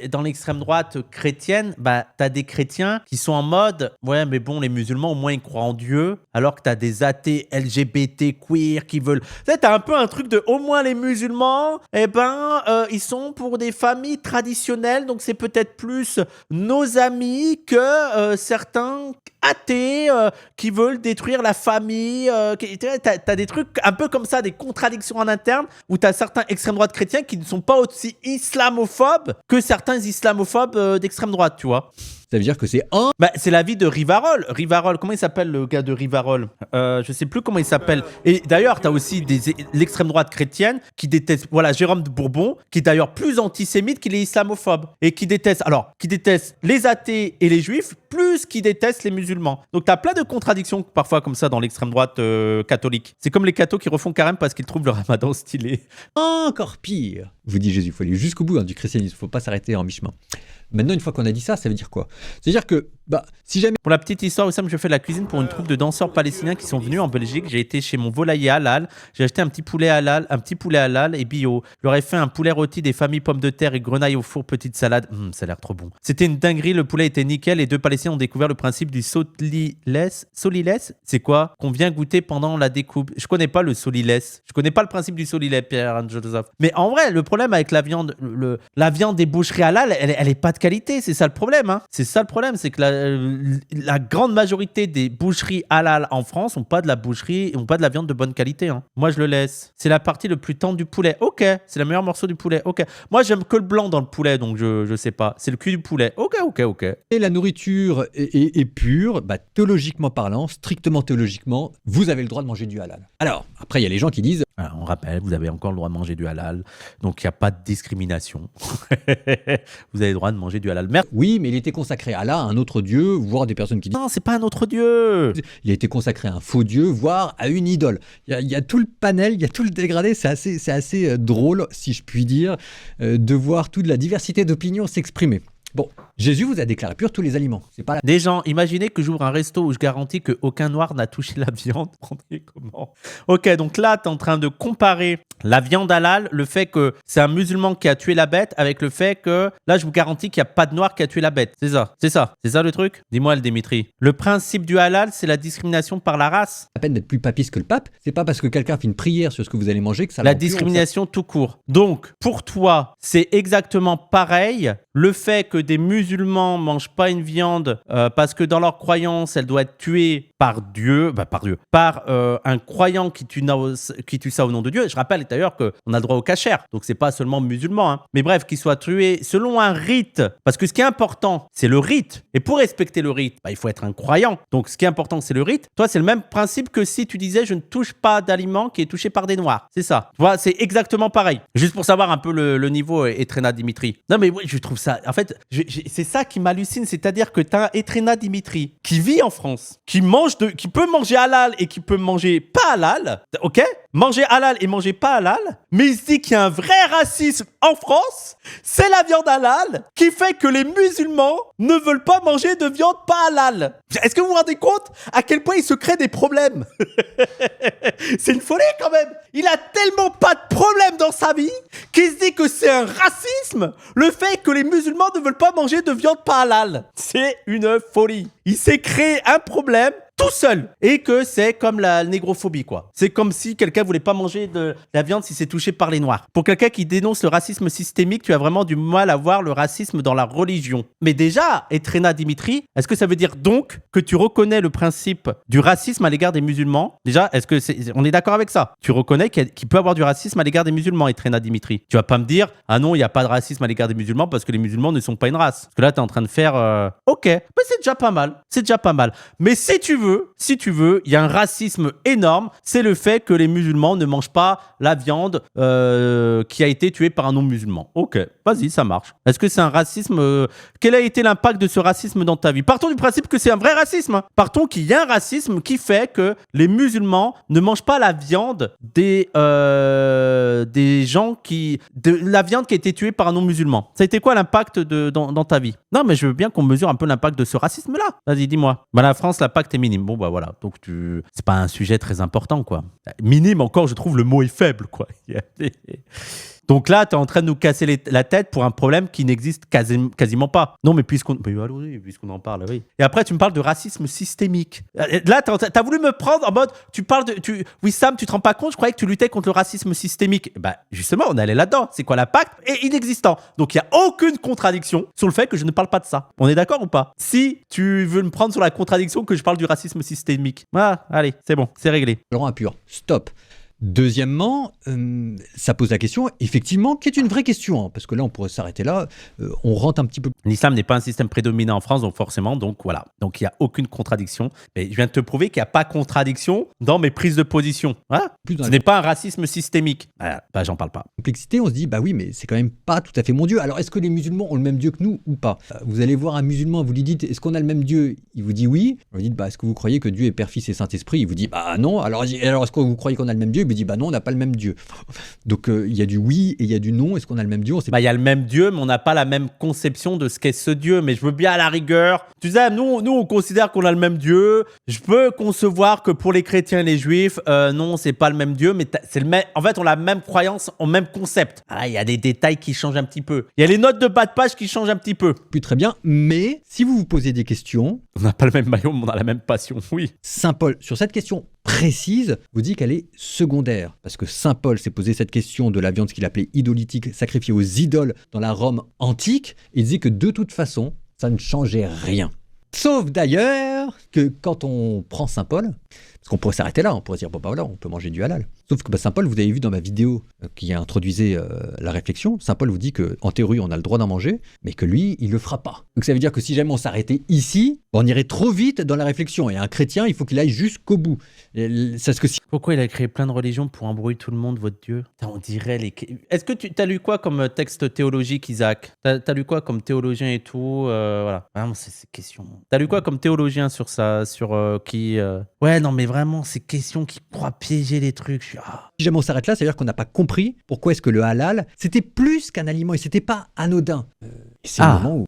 dans l'extrême droite chrétienne, t'as des chrétiens qui sont en mode ouais, mais bon, les musulmans au moins ils croient en Dieu, alors que t'as des athées LGBT queer qui veulent. Tu sais, t'as un peu un truc de au moins les musulmans, ils sont pour des familles traditionnelles, donc c'est peut-être plus nos amis que certains athées qui veulent détruire la famille. T'as des trucs un peu comme ça, des contradictions en interne, où t'as certains extrême droite chrétiens qui ne sont pas aussi islamophobes que certains islamophobes d'extrême droite, tu vois. Ça veut dire que c'est c'est l'avis de Rivarol. Comment il s'appelle le gars de Rivarol? Je sais plus comment il s'appelle. Et d'ailleurs, t'as aussi l'extrême droite chrétienne qui déteste, Jérôme de Bourbon, qui est d'ailleurs plus antisémite qu'il est islamophobe. Et qui déteste les athées et les juifs, plus qu'il déteste les musulmans. Donc t'as plein de contradictions parfois comme ça dans l'extrême droite catholique. C'est comme les cathos qui refont carême parce qu'ils trouvent le ramadan stylé. Encore pire, vous dit Jésus. Il faut aller jusqu'au bout du christianisme. Il ne faut pas s'arrêter en mi-chemin. Maintenant, une fois qu'on a dit ça, ça veut dire quoi? C'est-à-dire que Bah, si jamais Pour la petite histoire, Wissam, je fais de la cuisine pour une troupe de danseurs palestiniens qui sont venus en Belgique. J'ai été chez mon volailler halal. J'ai acheté un petit poulet halal et bio. Je leur ai fait un poulet rôti, des familles pommes de terre et grenailles au four, petite salade. Ça a l'air trop bon. C'était une dinguerie. Le poulet était nickel. Les deux Palestiniens ont découvert le principe du solilès. Solilès, c'est quoi? Qu'on vient goûter pendant la découpe. Je connais pas le solilès. Je connais pas le principe du solilès, Pierre Joseph. Mais en vrai, le problème avec la viande, la viande des boucheries halal, elle est pas de qualité. C'est ça le problème. Hein. C'est ça le problème, c'est que la grande majorité des boucheries halal en France n'ont pas de la viande de bonne qualité. Hein. Moi, je le laisse. C'est la partie le plus tendre du poulet. Ok, c'est le meilleur morceau du poulet. Ok. Moi, j'aime que le blanc dans le poulet, donc je sais pas. C'est le cul du poulet. Ok. la nourriture est pure, bah, théologiquement parlant, strictement théologiquement, vous avez le droit de manger du halal. Alors, après, il y a les gens qui disent... Alors, on rappelle, vous avez encore le droit de manger du halal, donc il n'y a pas de discrimination. Vous avez le droit de manger du halal. Merde. Oui, mais il était consacré à Allah, à un autre dieu, voire des personnes qui disent... Non, c'est pas un autre dieu. Il a été consacré à un faux dieu, voire à une idole. Il y a tout le panel, il y a tout le dégradé. C'est assez drôle, si je puis dire, de voir toute la diversité d'opinions s'exprimer. Bon, Jésus vous a déclaré pur tous les aliments. C'est pas la... Des gens, imaginez que j'ouvre un resto où je garantis qu'aucun noir n'a touché la viande. Comment? Ok, donc là, tu es en train de comparer la viande halal, le fait que c'est un musulman qui a tué la bête, avec le fait que là, je vous garantis qu'il n'y a pas de noir qui a tué la bête. C'est ça le truc? Dis-moi, le Dimitri. Le principe du halal, c'est la discrimination par la race. La peine d'être plus papiste que le pape, c'est pas parce que quelqu'un fait une prière sur ce que vous allez manger que ça... La discrimination tout court. Donc, pour toi, c'est exactement pareil. Le fait que des musulmans mangent pas une viande parce que dans leur croyance, elle doit être tuée par Dieu, par un croyant qui tue ça au nom de Dieu. Je rappelle d'ailleurs qu'on a le droit au kasher, donc c'est pas seulement musulman. Hein. Mais bref, qu'il soit tué selon un rite, parce que ce qui est important, c'est le rite. Et pour respecter le rite, il faut être un croyant. Donc ce qui est important, c'est le rite. Toi, c'est le même principe que si tu disais je ne touche pas d'aliment qui est touché par des noirs. C'est ça. Tu vois, c'est exactement pareil. Juste pour savoir un peu le niveau, Etrena Dimitri. Non mais oui, je trouve ça... En fait, c'est ça qui m'hallucine, c'est-à-dire que tu as un Etrena Dimitri qui vit en France, qui peut manger halal et qui peut manger pas halal, ok? Manger halal et manger pas halal, mais il se dit qu'il y a un vrai racisme en France, c'est la viande halal qui fait que les musulmans ne veulent pas manger de viande pas halal. Est-ce que vous vous rendez compte à quel point il se crée des problèmes? C'est une folie quand même. Il a tellement pas de problème dans sa vie qu'il se dit que c'est un racisme le fait que les musulmans ne veulent pas manger de viande pas halal. C'est une folie. Il s'est créé un problème tout seul. Et que c'est comme la négrophobie, quoi. C'est comme si quelqu'un voulait pas manger de la viande si c'est touché par les noirs. Pour quelqu'un qui dénonce le racisme systémique, tu as vraiment du mal à voir le racisme dans la religion. Mais déjà, Etrena Dimitri, est-ce que ça veut dire donc que tu reconnais le principe du racisme à l'égard des musulmans? Déjà, on est d'accord avec ça? Tu reconnais qu'il peut y avoir du racisme à l'égard des musulmans, Etrena Dimitri? Tu vas pas me dire, ah non, il n'y a pas de racisme à l'égard des musulmans parce que les musulmans ne sont pas une race. Parce que là, tu es en train de faire... Ok, mais c'est déjà pas mal. C'est déjà pas mal. Mais si tu veux, il y a un racisme énorme, c'est le fait que les musulmans ne mangent pas la viande qui a été tuée par un non-musulman. Ok, vas-y, ça marche. Est-ce que c'est un racisme Quel a été l'impact de ce racisme dans ta vie? Partons du principe que c'est un vrai racisme. Hein. Partons qu'il y a un racisme qui fait que les musulmans ne mangent pas la viande des gens la viande qui a été tuée par un non-musulman. Ça a été quoi l'impact dans ta vie? Non, mais je veux bien qu'on mesure un peu l'impact de ce racisme-là. Vas-y, dis-moi. La France, l'impact est minime. Bon, voilà. Donc, c'est pas un sujet très important, quoi. Minime encore, je trouve le mot est faible, quoi. Donc là, tu es en train de nous casser la tête pour un problème qui n'existe quasiment pas. Non, mais puisqu'on en parle, oui. Et après, tu me parles de racisme systémique. Là, tu as voulu me prendre en mode, oui, Sam, tu te rends pas compte, je croyais que tu luttais contre le racisme systémique. Justement, on allait là-dedans. C'est quoi l'impact? Et inexistant. Donc, il n'y a aucune contradiction sur le fait que je ne parle pas de ça. On est d'accord ou pas? Si tu veux me prendre sur la contradiction que je parle du racisme systémique. Ah, allez, c'est bon, c'est réglé. Laurent Appur, stop. Deuxièmement, ça pose la question, effectivement, qui est une vraie question, hein, parce que là, on pourrait s'arrêter là, on rentre un petit peu... L'islam n'est pas un système prédominant en France, donc forcément, voilà. Donc, il n'y a aucune contradiction. Mais je viens de te prouver qu'il n'y a pas contradiction dans mes prises de position. Hein? Ce n'est pas un racisme systémique. J'en parle pas. Complexité, on se dit, oui, mais c'est quand même pas tout à fait mon Dieu. Alors, est-ce que les musulmans ont le même Dieu que nous ou pas? Vous allez voir un musulman, vous lui dites, est-ce qu'on a le même Dieu? Il vous dit oui. Vous lui dites, est-ce que vous croyez que Dieu est Père, Fils et Saint-Esprit? Il vous dit, non. Alors est-ce que vous croyez qu'on a le même Dieu? vous dit bah non, on n'a pas le même Dieu. Donc il y a du oui et il y a du non. Est-ce qu'on a le même Dieu? On sait Bah, il y a le même Dieu, mais on n'a pas la même conception de ce qu'est ce Dieu. Mais je veux bien à la rigueur. Tu sais, nous on considère qu'on a le même Dieu. Je peux concevoir que pour les chrétiens et les juifs, non, c'est pas le même Dieu, mais c'est le même. En fait, on a la même croyance, en même concept. Ah, il y a des détails qui changent un petit peu. Il y a les notes de bas de page qui changent un petit peu. plus très bien. Mais si vous vous posez des questions, On n'a pas le même maillot, mais on a la même passion, oui. Saint Paul, sur cette question précise, vous dit qu'elle est secondaire. Parce que Saint Paul s'est posé cette question de la viande, ce qu'il appelait idolitique, sacrifiée aux idoles dans la Rome antique. Il disait que de toute façon, ça ne changeait rien. Sauf d'ailleurs que quand on prend Saint Paul, parce qu'on pourrait s'arrêter là, on pourrait dire, bon bah voilà, on peut manger du halal. Sauf que Saint Paul, vous avez vu dans ma vidéo qui a introduisait la réflexion, Saint Paul vous dit qu'en théorie, on a le droit d'en manger, mais que lui, il le fera pas. Donc ça veut dire que si jamais on s'arrêtait ici, on irait trop vite dans la réflexion. Et un chrétien, il faut qu'il aille jusqu'au bout. C'est ce que si... Pourquoi il a créé plein de religions pour embrouiller tout le monde, votre Dieu? Putain, on dirait les... Est-ce que tu as lu quoi comme texte théologique, Isaac? T'as lu quoi comme théologien et tout voilà. Vraiment, c'est ces questions. T'as lu quoi comme théologien sur ça? Sur qui... Ouais, non, mais vraiment, ces questions qui croient piéger les trucs. Si jamais on s'arrête là, ça veut dire qu'on n'a pas compris pourquoi est-ce que le halal, c'était plus qu'un aliment et c'était pas anodin. Et c'est le moment où,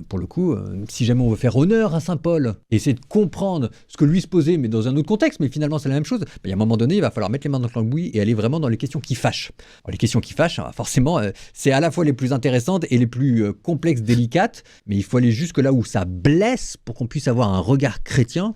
pour le coup, si jamais on veut faire honneur à Saint Paul et essayer de comprendre ce que lui se posait, mais dans un autre contexte, mais finalement c'est la même chose, il y a un moment donné, il va falloir mettre les mains dans le cambouis et aller vraiment dans les questions qui fâchent. Alors, les questions qui fâchent, forcément, c'est à la fois les plus intéressantes et les plus complexes, délicates, mais il faut aller jusque là où ça blesse pour qu'on puisse avoir un regard chrétien.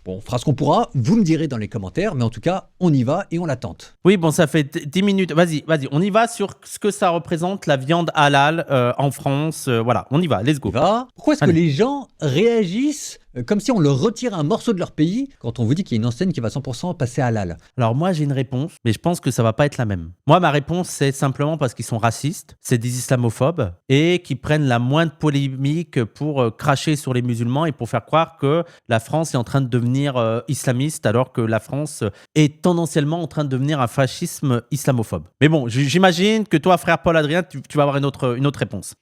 Bon, on fera ce qu'on pourra, vous me direz dans les commentaires, mais en tout cas, on y va et on la tente. Oui, bon, ça fait 10 minutes. Vas-y, on y va sur ce que ça représente, la viande halal en France. Voilà, on y va, let's go. On y va. Pourquoi est-ce que les gens réagissent comme si on leur retire un morceau de leur pays quand on vous dit qu'il y a une enseigne qui va 100% passer halal? Alors moi, j'ai une réponse, mais je pense que ça va pas être la même. Moi, ma réponse, c'est simplement parce qu'ils sont racistes, c'est des islamophobes, et qui prennent la moindre polémique pour cracher sur les musulmans et pour faire croire que la France est en train de devenir islamiste, alors que la France est tendanciellement en train de devenir un fascisme islamophobe. Mais bon, j'imagine que toi, frère Paul-Adrien, tu vas avoir une autre réponse.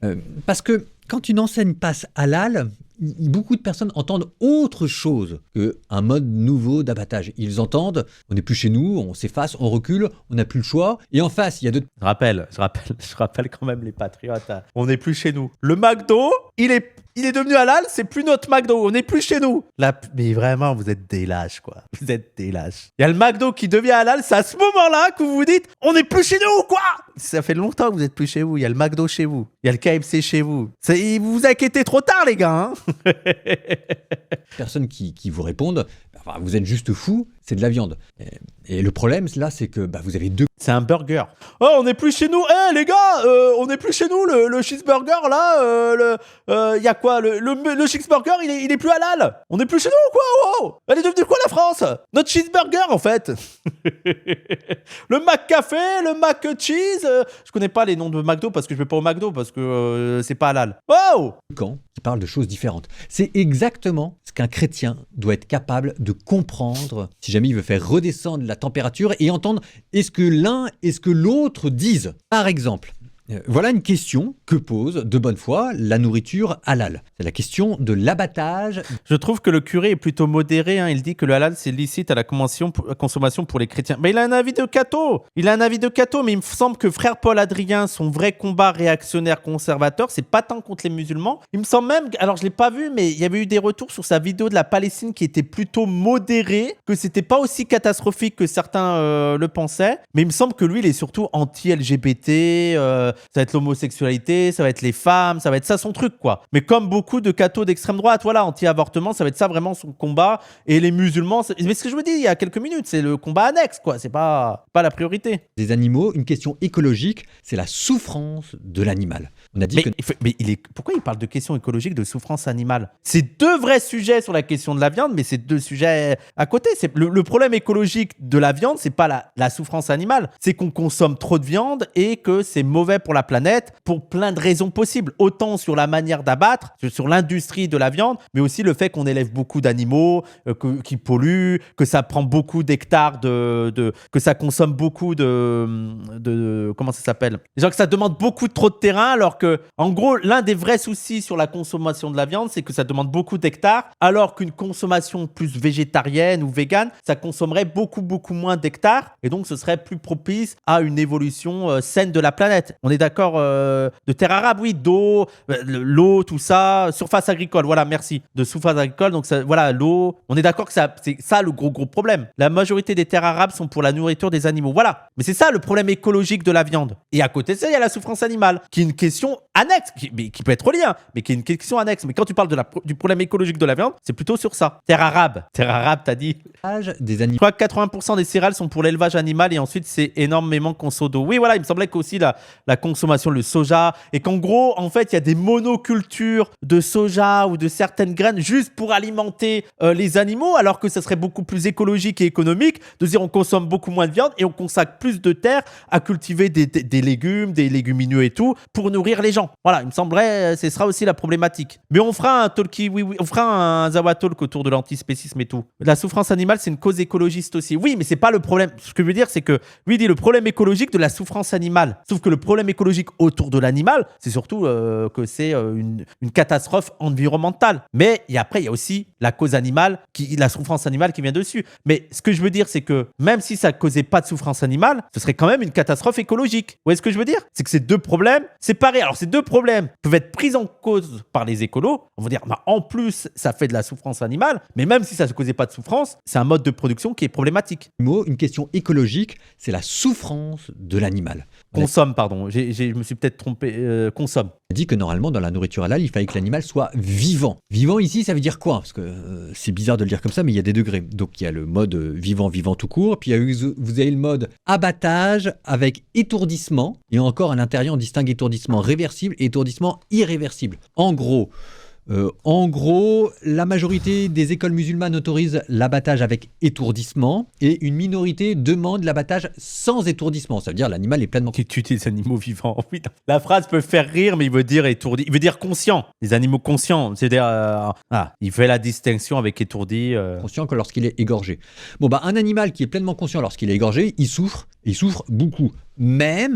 Parce que quand une enseigne passe halal, beaucoup de personnes entendent autre chose qu'un mode nouveau d'abattage. Ils entendent, on n'est plus chez nous, on s'efface, on recule, on n'a plus le choix. Et en face, il y a d'autres... Je rappelle quand même les patriotes. On n'est plus chez nous. Le McDo, il est devenu halal, c'est plus notre McDo. On n'est plus chez nous. Mais vraiment, vous êtes des lâches, quoi. Vous êtes des lâches. Il y a le McDo qui devient halal, c'est à ce moment-là que vous vous dites, on n'est plus chez nous, quoi. Ça fait longtemps que vous n'êtes plus chez vous. Il y a le McDo chez vous. Il y a le KFC chez vous. Vous vous inquiétez trop tard, les gars. Personnes qui vous répondent, enfin, vous êtes juste fous, c'est de la viande. Et le problème, là, c'est que vous avez deux... C'est un burger. Oh, on n'est plus chez nous. Les gars, on n'est plus chez nous. Le cheeseburger, là, il y a quoi? Le cheeseburger, il est plus halal. On n'est plus chez nous, quoi? Oh, elle est devenue quoi, la France? Notre cheeseburger, en fait. Le McCafé, le Mac Cheese. Je connais pas les noms de McDo parce que je vais pas au McDo parce que c'est pas halal. Wow! Qui parlent de choses différentes. C'est exactement ce qu'un chrétien doit être capable de comprendre si jamais il veut faire redescendre la température et entendre est-ce que l'un et ce que l'autre disent. Par exemple, voilà une question que pose de bonne foi la nourriture halal. C'est la question de l'abattage. Je trouve que le curé est plutôt modéré. Il dit que le halal, c'est licite à la consommation pour les chrétiens. Mais il a un avis de catho. Mais il me semble que frère Paul-Adrien, son vrai combat réactionnaire conservateur, c'est pas tant contre les musulmans. Il me semble même, alors je l'ai pas vu, mais il y avait eu des retours sur sa vidéo de la Palestine qui était plutôt modérée, que c'était pas aussi catastrophique que certains le pensaient. Mais il me semble que lui, il est surtout anti-LGBT, ça va être l'homosexualité, ça va être les femmes, ça va être ça son truc, quoi. Mais comme beaucoup de cathos d'extrême droite, voilà, anti-avortement, ça va être ça vraiment son combat. Et les musulmans, mais ce que je vous dis il y a quelques minutes, c'est le combat annexe, quoi. C'est pas la priorité. Des animaux, une question écologique, c'est la souffrance de l'animal. On a dit pourquoi il parle de question écologique, de souffrance animale? C'est deux vrais sujets sur la question de la viande, mais c'est deux sujets à côté. C'est le problème écologique de la viande, c'est pas la souffrance animale, c'est qu'on consomme trop de viande et que c'est mauvais pour pour la planète pour plein de raisons possibles. Autant sur la manière d'abattre, sur l'industrie de la viande, mais aussi le fait qu'on élève beaucoup d'animaux, qui polluent, que ça prend beaucoup d'hectares, que ça consomme beaucoup de comment ça s'appelle? Genre que ça demande beaucoup trop de terrain, alors que, en gros, l'un des vrais soucis sur la consommation de la viande, c'est que ça demande beaucoup d'hectares, alors qu'une consommation plus végétarienne ou végane, ça consommerait beaucoup moins d'hectares, et donc ce serait plus propice à une évolution saine de la planète. On est d'accord, de terres arables, oui, d'eau, l'eau, tout ça, surface agricole, voilà, merci, de surface agricole, donc ça, voilà, l'eau, on est d'accord que c'est ça le gros problème. La majorité des terres arables sont pour la nourriture des animaux, voilà, mais c'est ça le problème écologique de la viande. Et à côté de ça, il y a la souffrance animale, qui est une question annexe, qui peut être reliée, hein, mais qui est une question annexe. Mais quand tu parles du problème écologique de la viande, c'est plutôt sur ça. Terre arabe, t'as dit. Des animaux. Je crois que 80% des céréales sont pour l'élevage animal et ensuite c'est énormément conso d'eau. Oui, voilà, il me semblait qu'aussi la consommation, le soja, et qu'en gros, en fait, il y a des monocultures de soja ou de certaines graines juste pour alimenter les animaux, alors que ça serait beaucoup plus écologique et économique de dire on consomme beaucoup moins de viande et on consacre plus de terre à cultiver des légumes, des légumineux et tout pour nourrir les gens. Voilà, il me semblerait, ce sera aussi la problématique. Mais on fera un talkie, oui, on fera un Zawa Talk autour de l'antispécisme et tout. La souffrance animale, c'est une cause écologiste aussi. Oui, mais c'est pas le problème. Ce que je veux dire, c'est que lui dit le problème écologique de la souffrance animale. Sauf que le problème écologique autour de l'animal, c'est surtout que c'est une catastrophe environnementale. Mais après, il y a aussi la cause animale, la souffrance animale qui vient dessus. Mais ce que je veux dire, c'est que même si ça causait pas de souffrance animale, ce serait quand même une catastrophe écologique. Vous voyez ce que je veux dire? C'est que ces deux problèmes séparés. Alors, ces deux problèmes peuvent être pris en cause par les écolos. On va dire, bah, en plus, ça fait de la souffrance animale. Mais même si ça ne causait pas de souffrance, c'est un mode de production qui est problématique. Une question écologique, c'est la souffrance de l'animal. Consomme, pardon. Je me suis peut-être trompé. Consomme. On a dit que normalement, dans la nourriture halal, il fallait que l'animal soit vivant. Vivant ici, ça veut dire quoi? Parce que c'est bizarre de le dire comme ça, mais il y a des degrés. Donc il y a le mode vivant tout court, puis vous avez le mode abattage avec étourdissement, et encore à l'intérieur, on distingue étourdissement réversible et étourdissement irréversible. En gros, la majorité des écoles musulmanes autorisent l'abattage avec étourdissement et une minorité demande l'abattage sans étourdissement. Ça veut dire l'animal est pleinement... Qui tue des animaux vivants. Oui, la phrase peut faire rire, mais il veut dire étourdi. Il veut dire conscient. Les animaux conscients. C'est-à-dire, il fait la distinction avec étourdi. Conscient que lorsqu'il est égorgé. Bon, un animal qui est pleinement conscient lorsqu'il est égorgé, il souffre beaucoup. Mais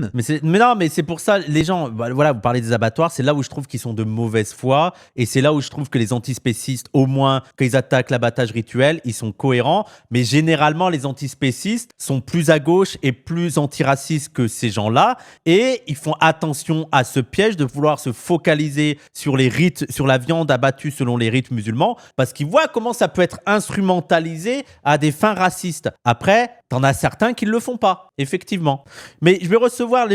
non, mais c'est pour ça, les gens, voilà, vous parlez des abattoirs, c'est là où je trouve qu'ils sont de mauvaise foi, et c'est là où je trouve que les antispécistes, au moins, quand ils attaquent l'abattage rituel, ils sont cohérents, mais généralement, les antispécistes sont plus à gauche et plus antiracistes que ces gens-là, et ils font attention à ce piège de vouloir se focaliser sur les rites, sur la viande abattue selon les rites musulmans, parce qu'ils voient comment ça peut être instrumentalisé à des fins racistes. Après, t'en as certains qui ne le font pas, effectivement. Mais je vais recevoir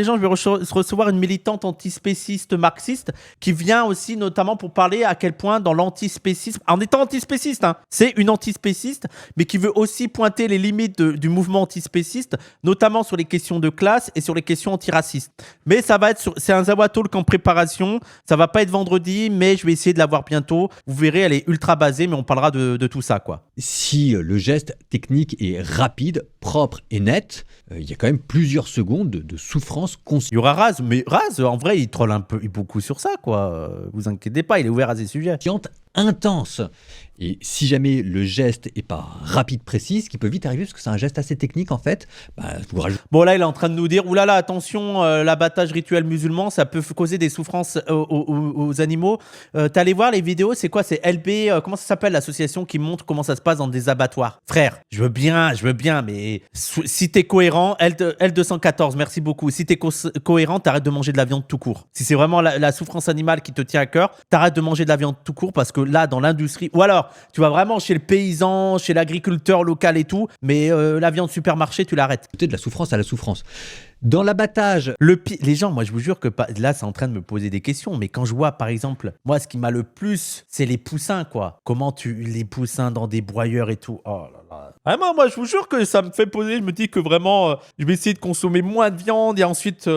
une militante antispéciste marxiste qui vient aussi notamment pour parler à quel point dans l'antispécisme, en étant antispéciste, c'est une antispéciste, mais qui veut aussi pointer les limites du mouvement antispéciste, notamment sur les questions de classe et sur les questions antiracistes. Mais ça va être c'est un Zawa Talk en préparation, ça va pas être vendredi, mais je vais essayer de l'avoir bientôt. Vous verrez, elle est ultra basée, mais on parlera de tout ça, quoi. Si le geste technique est rapide, propre et net, il y a quand même plusieurs secondes de souffrance consciente. Il y aura Raz, mais Raz, en vrai, il troll beaucoup sur ça, quoi. Vous inquiétez pas, il est ouvert à ces sujets. Intense. Et si jamais le geste est pas rapide, précis, ce qui peut vite arriver, parce que c'est un geste assez technique en fait, vous rajoutez... Bon là, il est en train de nous dire, oulala, attention, l'abattage rituel musulman, ça peut causer des souffrances aux animaux. T'es allé voir les vidéos, c'est quoi? C'est LB, comment ça s'appelle l'association qui montre comment ça se passe dans des abattoirs? Frère, je veux bien, mais si t'es cohérent, L214, merci beaucoup. Si t'es cohérent, t'arrêtes de manger de la viande tout court. Si c'est vraiment la souffrance animale qui te tient à cœur, t'arrêtes de manger de la viande tout court, parce que là, dans l'industrie, ou alors, tu vas vraiment chez le paysan, chez l'agriculteur local et tout, mais la viande supermarché, tu l'arrêtes. De la souffrance à la souffrance. Dans l'abattage... Les gens, moi, je vous jure que là, c'est en train de me poser des questions, mais quand je vois, par exemple, moi, ce qui m'a le plus, c'est les poussins, quoi. Comment les poussins dans des broyeurs et tout. Oh là là. Vraiment, moi, je vous jure que ça me fait poser, je me dis que vraiment, je vais essayer de consommer moins de viande et ensuite, ça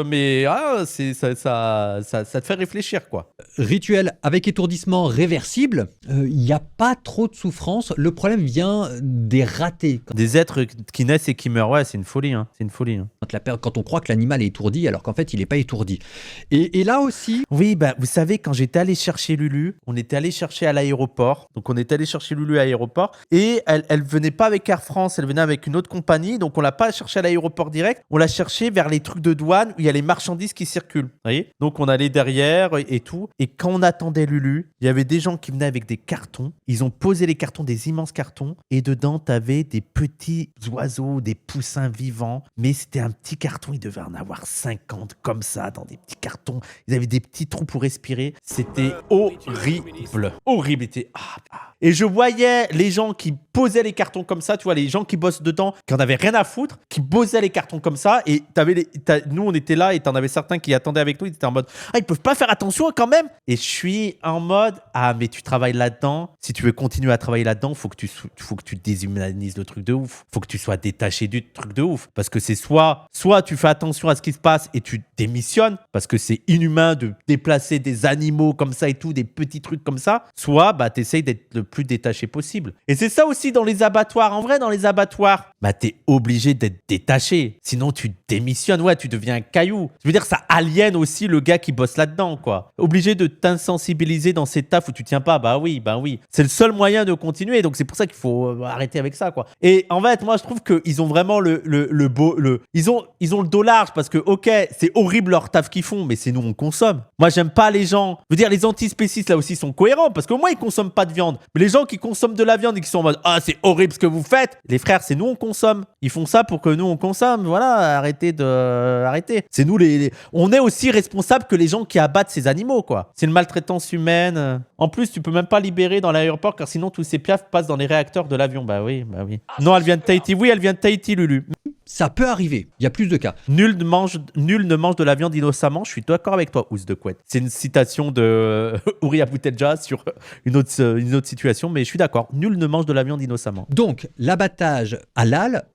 te fait réfléchir, quoi. Rituel avec étourdissement réversible, il n'y a pas trop de souffrance. Le problème vient des ratés. Des êtres qui naissent et qui meurent, ouais, c'est une folie. C'est une folie. Quand on croit que l'animal est étourdi alors qu'en fait il n'est pas étourdi. Et là aussi, Oui, bah, vous savez, quand j'étais allé chercher Lulu, on était allé chercher à l'aéroport. Donc, on était allé chercher Lulu à l'aéroport. Et elle venait pas avec Air France, elle venait avec une autre compagnie. Donc, on l'a pas cherché à l'aéroport direct. On l'a cherché vers les trucs de douane où il y a les marchandises qui circulent. Vous voyez? Donc, on allait derrière et tout. Et quand on attendait Lulu, il y avait des gens qui venaient avec des cartons. Ils ont posé les cartons, des immenses cartons. Et dedans, tu avais des petits oiseaux, des poussins vivants. Mais c'était un petit carton. Il devait en avoir 50 comme ça, dans des petits cartons. Ils avaient des petits trous pour respirer. C'était horrible. Horrible. Et je voyais les gens qui posaient les cartons comme ça, tu vois, les gens qui bossent dedans, qui en avaient rien à foutre, qui posaient les cartons comme ça. Et nous, on était là et t'en avais certains qui attendaient avec nous. Ils étaient en mode, ah, ils peuvent pas faire attention quand même. Et je suis en mode, ah, mais tu travailles là-dedans. Si tu veux continuer à travailler là-dedans, faut que tu déshumanises le truc de ouf. Faut que tu sois détaché du truc de ouf. Parce que c'est soit tu fais attention à ce qui se passe et tu démissionnes, parce que c'est inhumain de déplacer des animaux comme ça et tout, des petits trucs comme ça. Soit, bah, t'essayes d'être le plus détaché possible. Et c'est ça aussi dans les abattoirs. En vrai, dans les abattoirs, bah, t'es obligé d'être détaché. Sinon, tu démissionnes. Ouais, tu deviens un caillou. Je veux dire, ça aliène aussi le gars qui bosse là-dedans, quoi. Obligé de t'insensibiliser dans ces tafs où tu tiens pas. Bah oui. C'est le seul moyen de continuer. Donc, c'est pour ça qu'il faut arrêter avec ça, quoi. Et en fait, moi, je trouve qu'ils ont vraiment ils ont le dos large parce que, ok, c'est horrible leur taf qu'ils font, mais c'est nous, on consomme. Moi, j'aime pas les gens. Je veux dire, les antispécistes, là aussi, sont cohérents parce qu'au moins, ils consomment pas de viande. Mais les gens qui consomment de la viande et qui sont en mode, ah, c'est horrible ce que vous faites. Les frères, c'est nous, on consomme. Ils font ça pour que nous, on consomme. Voilà, arrêtez. C'est nous, on est aussi responsables que les gens qui abattent ces animaux, quoi. C'est une maltraitance humaine. En plus, tu peux même pas libérer dans l'aéroport car sinon, tous ces piafs passent dans les réacteurs de l'avion. Bah oui. Non, elle vient de Tahiti. Oui, elle vient de Tahiti, Lulu. ça peut arriver. Il y a plus de cas. Nul ne mange de la viande innocemment. Je suis d'accord avec toi, Ous de Couette. C'est une citation de Ouria Boutelja sur une autre situation, mais je suis d'accord. Nul ne mange de la viande innocemment. Donc, l'abattage halal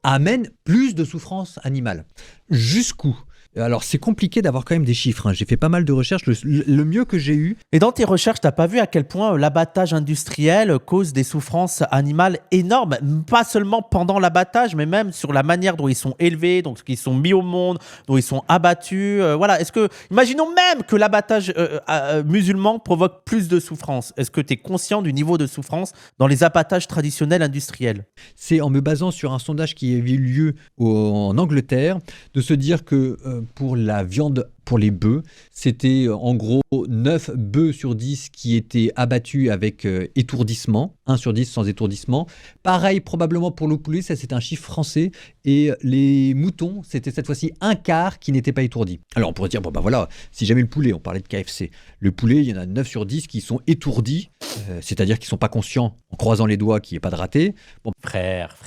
amène plus de souffrance animale. Jusqu'où ? Alors, c'est compliqué d'avoir quand même des chiffres. Hein. J'ai fait pas mal de recherches. Le mieux que j'ai eu... Et dans tes recherches, t'as pas vu à quel point l'abattage industriel cause des souffrances animales énormes, pas seulement pendant l'abattage, mais même sur la manière dont ils sont élevés, donc qu'ils sont mis au monde, dont ils sont abattus. Voilà. Imaginons même que l'abattage musulman provoque plus de souffrance. Est-ce que tu es conscient du niveau de souffrance dans les abattages traditionnels industriels ? C'est en me basant sur un sondage qui a eu lieu en Angleterre, de se dire que pour la viande, pour les bœufs, c'était en gros 9 bœufs sur 10 qui étaient abattus avec étourdissement, 1 sur 10 sans étourdissement. Pareil probablement pour le poulet, ça c'est un chiffre français. Et les moutons, c'était cette fois-ci un quart qui n'était pas étourdi. Alors on pourrait dire, bon bah voilà, si jamais le poulet, on parlait de KFC, le poulet, il y en a 9 sur 10 qui sont étourdis, c'est-à-dire qu'ils ne sont pas conscients en croisant les doigts qu'il n'y ait pas de raté. Bon. Frère.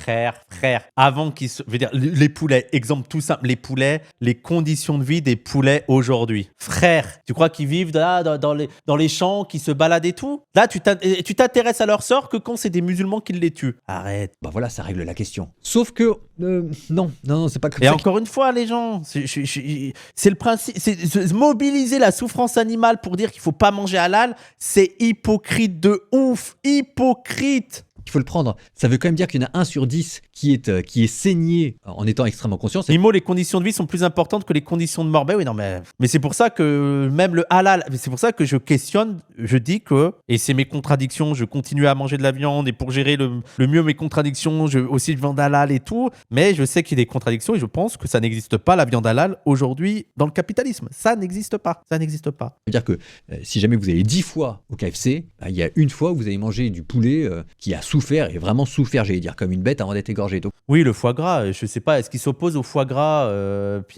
Avant qu'ils se... Je veux dire, les poulets, exemple tout simple, les poulets, les conditions de vie des poulets aujourd'hui. Frère, tu crois qu'ils vivent là, dans les champs, qu'ils se baladent et tout ? Là, tu t'intéresses à leur sort que quand c'est des musulmans qui les tuent. Arrête. Bah voilà, ça règle la question. Sauf que, non, c'est pas comme et ça. Et encore une fois, les gens, c'est le principe, c'est mobiliser la souffrance animale pour dire qu'il faut pas manger halal, c'est hypocrite de ouf, hypocrite. Il faut le prendre. Ça veut quand même dire qu'il y en a 1 sur 10 qui est saigné en étant extrêmement conscient. Mimo, les conditions de vie sont plus importantes que les conditions de mort. Ben oui, non, mais c'est pour ça que même le halal, c'est pour ça que je questionne, je dis que, et c'est mes contradictions, je continue à manger de la viande et pour gérer le mieux mes contradictions, aussi je vends halal et tout, mais je sais qu'il y a des contradictions et je pense que ça n'existe pas la viande halal aujourd'hui dans le capitalisme. Ça n'existe pas. Ça n'existe pas. Ça veut dire que si jamais vous allez 10 fois au KFC, il y a une fois où vous allez manger du poulet qui a souffert, et vraiment souffert, j'allais dire, comme une bête avant d'être égorgé. Donc, oui, le foie gras, je sais pas, est-ce qu'il s'oppose au foie gras,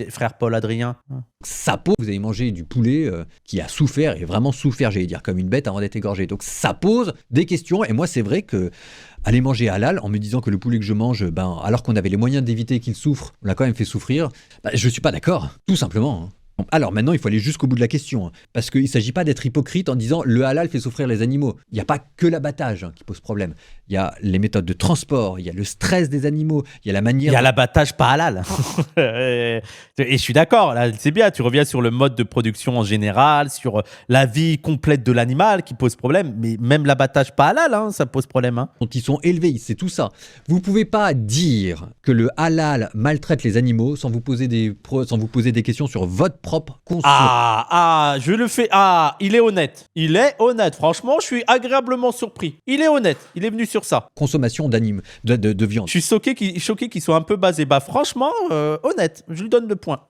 frère Paul Adrien ? Ça pose, vous allez manger du poulet qui a souffert, et vraiment souffert, j'allais dire, comme une bête avant d'être égorgé. Donc ça pose des questions, et moi c'est vrai que aller manger halal en me disant que le poulet que je mange, alors qu'on avait les moyens d'éviter qu'il souffre, on l'a quand même fait souffrir, je suis pas d'accord, tout simplement. Alors maintenant, il faut aller jusqu'au bout de la question, hein, parce qu'il ne s'agit pas d'être hypocrite en disant le halal fait souffrir les animaux. Il n'y a pas que l'abattage qui pose problème. Il y a les méthodes de transport, il y a le stress des animaux, il y a la manière... Il y a l'abattage pas halal. Et je suis d'accord, là, c'est bien, tu reviens sur le mode de production en général, sur la vie complète de l'animal qui pose problème, mais même l'abattage pas halal, hein, ça pose problème. Hein. dont ils sont élevés, c'est tout ça. Vous pouvez pas dire que le halal maltraite les animaux sans vous poser des questions sur votre propre conscience. Je le fais. Il est honnête. Il est honnête. Franchement, je suis agréablement surpris. Il est honnête. Il est venu sur ça. Consommation de viande. Je suis choqué qu'il soit un peu basé. Bah franchement, honnête. Je lui donne le point.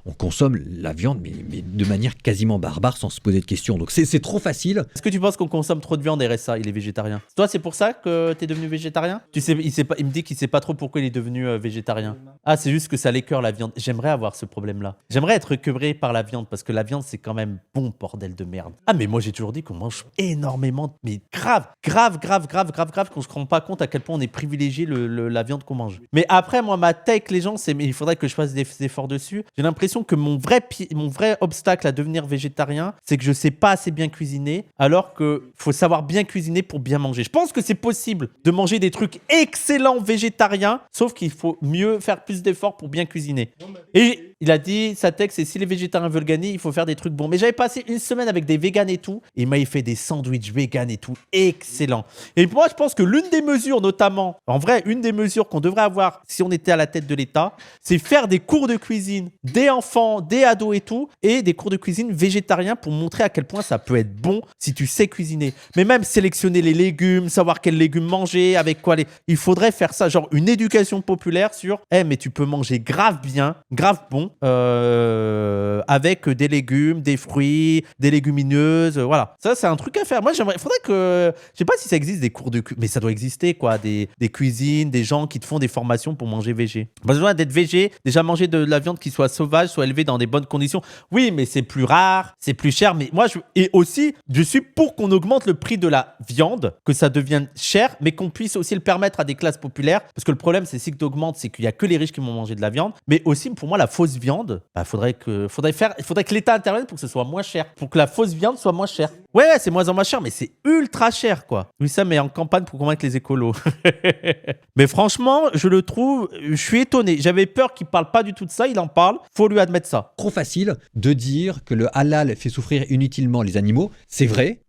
On consomme la viande, mais de manière quasiment barbare sans se poser de questions. Donc c'est trop facile. Est-ce que tu penses qu'on consomme trop de viande et RSA, il est végétarien? Toi, c'est pour ça que t'es devenu végétarien? Tu sais, il me dit qu'il sait pas trop pourquoi il est devenu végétarien. Ah, c'est juste que ça l'écœure la viande. J'aimerais avoir ce problème-là. J'aimerais être écœuré par la viande parce que la viande, c'est quand même bon, bordel de merde. Ah, mais moi, j'ai toujours dit qu'on mange énormément, mais grave, qu'on se rend pas compte à quel point on est privilégié la viande qu'on mange. Mais après, moi, ma take, les gens, c'est mais il faudrait que je fasse des efforts dessus. J'ai l'impression que mon vrai obstacle à devenir végétarien, c'est que je sais pas assez bien cuisiner, alors que faut savoir bien cuisiner pour bien manger. Je pense que c'est possible de manger des trucs excellents végétariens, sauf qu'il faut mieux faire plus d'efforts pour bien cuisiner. Et il a dit, sa texte, c'est si les végétariens veulent gagner, il faut faire des trucs bons. Mais j'avais passé une semaine avec des végans et tout, et il m'a fait des sandwichs végans et tout, excellent. Et moi, je pense que l'une des mesures, notamment, en vrai, une des mesures qu'on devrait avoir si on était à la tête de l'État, c'est faire des cours de cuisine des enfants, des ados et tout, et des cours de cuisine végétariens pour montrer à quel point ça peut être bon si tu sais cuisiner. Mais même sélectionner les légumes, savoir quels légumes manger, avec quoi il faudrait faire ça, genre une éducation populaire sur mais tu peux manger grave bien, grave bon, avec des légumes, des fruits, des légumineuses, voilà. Ça, c'est un truc à faire. Moi, il faudrait que, je sais pas si ça existe des cours de cuisine, mais ça doit exister, quoi, des cuisines, des gens qui te font des formations pour manger végé. Pas besoin d'être végé, déjà manger de la viande qui soit sauvage, soit élevée dans des bonnes conditions. Oui, mais c'est plus rare, c'est plus cher, mais moi, et aussi, je suis pour qu'on augmente le prix de la viande, que ça devienne cher, mais qu'on puisse aussi le permettre à des classes populaires, parce que le problème, c'est si que d'augmente, c'est qu'il y a que les riches qui vont manger de la viande, mais aussi, pour moi, la fausse viande, faudrait que l'État intervienne pour que ce soit moins cher, pour que la fausse viande soit moins chère. Ouais, c'est moins en moins cher, mais c'est ultra cher, quoi. Oui, ça, mais en campagne pour convaincre les écolos. Mais franchement, je le trouve, je suis étonné. J'avais peur qu'il parle pas du tout de ça, il en parle, faut lui admettre ça. Trop facile de dire que le halal fait souffrir inutilement les animaux. C'est vrai.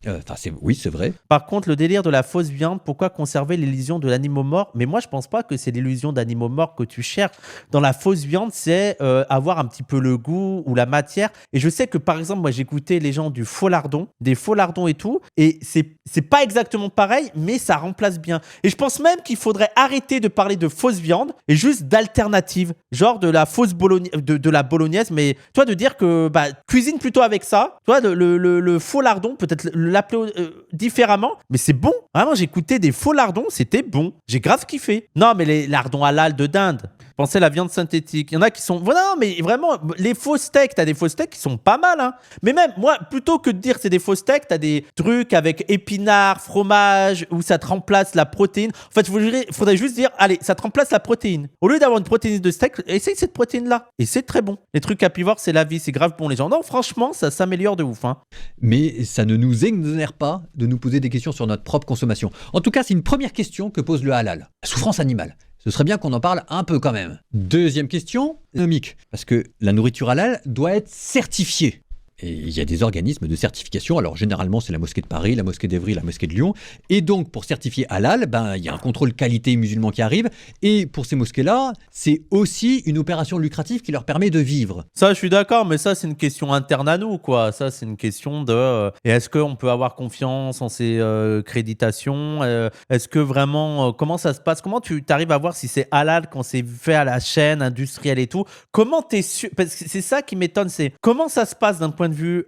Oui, c'est vrai. Par contre, le délire de la fausse viande, pourquoi conserver l'illusion de l'animal mort? Mais moi, je pense pas que c'est l'illusion d'animaux morts que tu cherches. Dans la fausse viande, c'est avoir un petit peu le goût ou la matière. Et je sais que, par exemple, moi, j'ai goûté les gens du faux lardon, des faux lardons et tout, et c'est pas exactement pareil, mais ça remplace bien. Et je pense même qu'il faudrait arrêter de parler de fausse viande et juste d'alternatives, genre de la fausse de la bolognaise, mais toi de dire que cuisine plutôt avec ça, toi le faux lardon, peut-être l'appeler différemment, mais c'est bon. Vraiment, j'ai goûté des faux lardons, c'était bon. J'ai grave kiffé. Non, mais les lardons halal de dinde. Pensez à la viande synthétique. Il y en a qui sont... Non, mais vraiment, les faux steaks, t'as des faux steaks qui sont pas mal. Hein. Mais même, moi, plutôt que de dire c'est des faux steaks, t'as des trucs avec épinards, fromage, où ça te remplace la protéine. En fait, il faudrait juste dire, allez, ça te remplace la protéine. Au lieu d'avoir une protéine de steak, essaye cette protéine-là. Et c'est très bon. Les trucs capivores, c'est la vie, c'est grave pour les gens. Non, franchement, ça s'améliore de ouf. Hein. Mais ça ne nous exonère pas de nous poser des questions sur notre propre consommation. En tout cas, c'est une première question que pose le halal. La souffrance animale. Ce serait bien qu'on en parle un peu quand même. Deuxième question, économique. Parce que la nourriture halal doit être certifiée. Et il y a des organismes de certification. Alors généralement, c'est la mosquée de Paris, la mosquée d'Evry, la mosquée de Lyon. Et donc, pour certifier halal, il y a un contrôle qualité musulman qui arrive. Et pour ces mosquées-là, c'est aussi une opération lucrative qui leur permet de vivre. Ça, je suis d'accord, mais ça, c'est une question interne à nous, quoi. Ça, c'est une question de... et est-ce qu'on peut avoir confiance en ces créditations? Est-ce que vraiment... comment ça se passe? Comment tu arrives à voir si c'est halal quand c'est fait à la chaîne industrielle et tout? Comment t'es sûr? Parce que c'est ça qui m'étonne, c'est comment ça se passe d'un point point de vue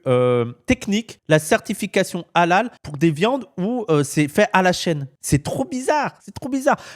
technique, la certification halal pour des viandes où c'est fait à la chaîne. C'est trop bizarre.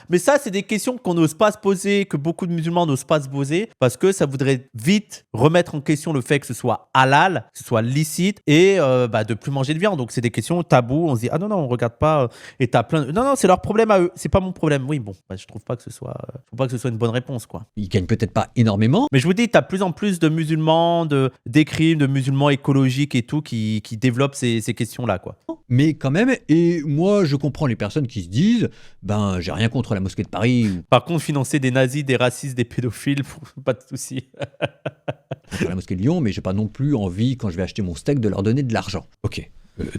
Mais ça, c'est des questions qu'on n'ose pas se poser, que beaucoup de musulmans n'osent pas se poser, parce que ça voudrait vite remettre en question le fait que ce soit halal, que ce soit licite, et de plus manger de viande. Donc, c'est des questions tabous. On se dit, ah non, on regarde pas. Et t'as plein de... Non, c'est leur problème à eux. C'est pas mon problème. Oui, bon, je trouve pas que ce soit une bonne réponse, quoi. Ils gagnent peut-être pas énormément. Mais je vous dis, t'as de plus en plus de musulmans, d'écrits, de musulmans écologiques et tout qui développent ces questions-là, quoi. Mais quand même, et moi je comprends les personnes qui se disent, j'ai rien contre la mosquée de Paris. Par contre, financer des nazis, des racistes, des pédophiles, pas de souci. La mosquée de Lyon, mais j'ai pas non plus envie, quand je vais acheter mon steak, de leur donner de l'argent. Ok,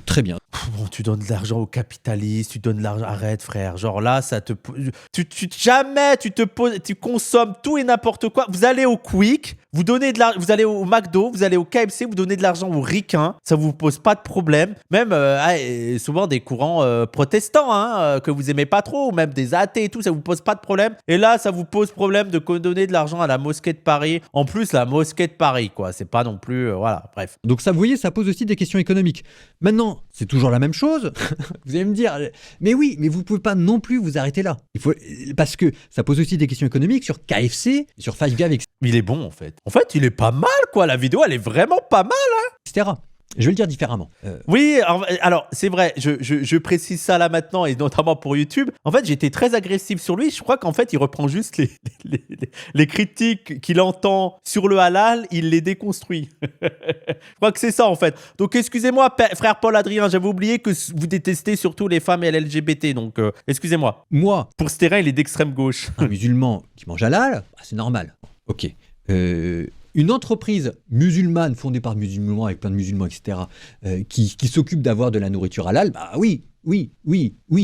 très bien. Bon, tu donnes de l'argent aux capitalistes, tu donnes de l'argent. Arrête, frère. Genre là, ça te. Jamais tu consommes tout et n'importe quoi. Vous allez au Quick, vous donnez de l'argent. Vous allez au McDo, vous allez au KFC, vous donnez de l'argent aux ricains. Ça vous pose pas de problème. Même souvent des courants protestants que vous aimez pas trop, ou même des athées et tout, ça vous pose pas de problème. Et là, ça vous pose problème de donner de l'argent à la mosquée de Paris. En plus, la mosquée de Paris, quoi. C'est pas non plus. Voilà, bref. Donc ça, vous voyez, ça pose aussi des questions économiques. Maintenant, c'est toujours la même chose. Vous allez me dire, mais oui, mais vous pouvez pas non plus vous arrêter là. Parce que ça pose aussi des questions économiques sur KFC, sur Five Guys, etc. Il est bon, en fait. En fait, il est pas mal, quoi. La vidéo, elle est vraiment pas mal, etc. Je vais le dire différemment. Oui, alors c'est vrai, je précise ça là maintenant, et notamment pour YouTube. En fait, j'étais très agressif sur lui. Je crois qu'en fait, il reprend juste les critiques qu'il entend sur le halal, il les déconstruit. Je crois que c'est ça, en fait. Donc, excusez-moi, frère Paul Adrien, j'avais oublié que vous détestez surtout les femmes et LGBT. Donc, excusez-moi. Moi, pour ce terrain, il est d'extrême gauche. Un musulman qui mange halal, c'est normal. Ok. Une entreprise musulmane fondée par musulmans, avec plein de musulmans, etc., qui s'occupe d'avoir de la nourriture halal, oui,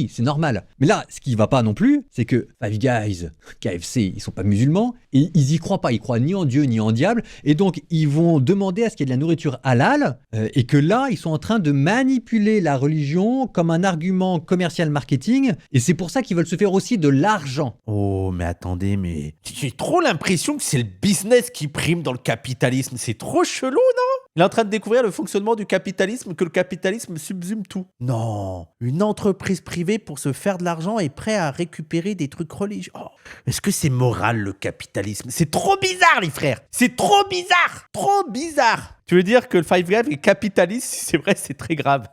c'est normal. Mais là, ce qui va pas non plus, c'est que Five Guys, KFC, ils sont pas musulmans, et ils y croient pas, ils croient ni en Dieu ni en diable, et donc ils vont demander à ce qu'il y ait de la nourriture halal, et que là, ils sont en train de manipuler la religion comme un argument commercial marketing, et c'est pour ça qu'ils veulent se faire aussi de l'argent. Oh, mais attendez, mais j'ai trop l'impression que c'est le business qui prime dans le capitalisme. C'est trop chelou, non ? Il est en train de découvrir le fonctionnement du capitalisme, que le capitalisme subsume tout. Non, une entreprise privée pour se faire de l'argent est prête à récupérer des trucs religieux. Oh, est-ce que c'est moral, le capitalisme ? C'est trop bizarre, les frères. C'est trop bizarre. Trop bizarre. Tu veux dire que le Five Guys est capitaliste ? Si c'est vrai, c'est très grave.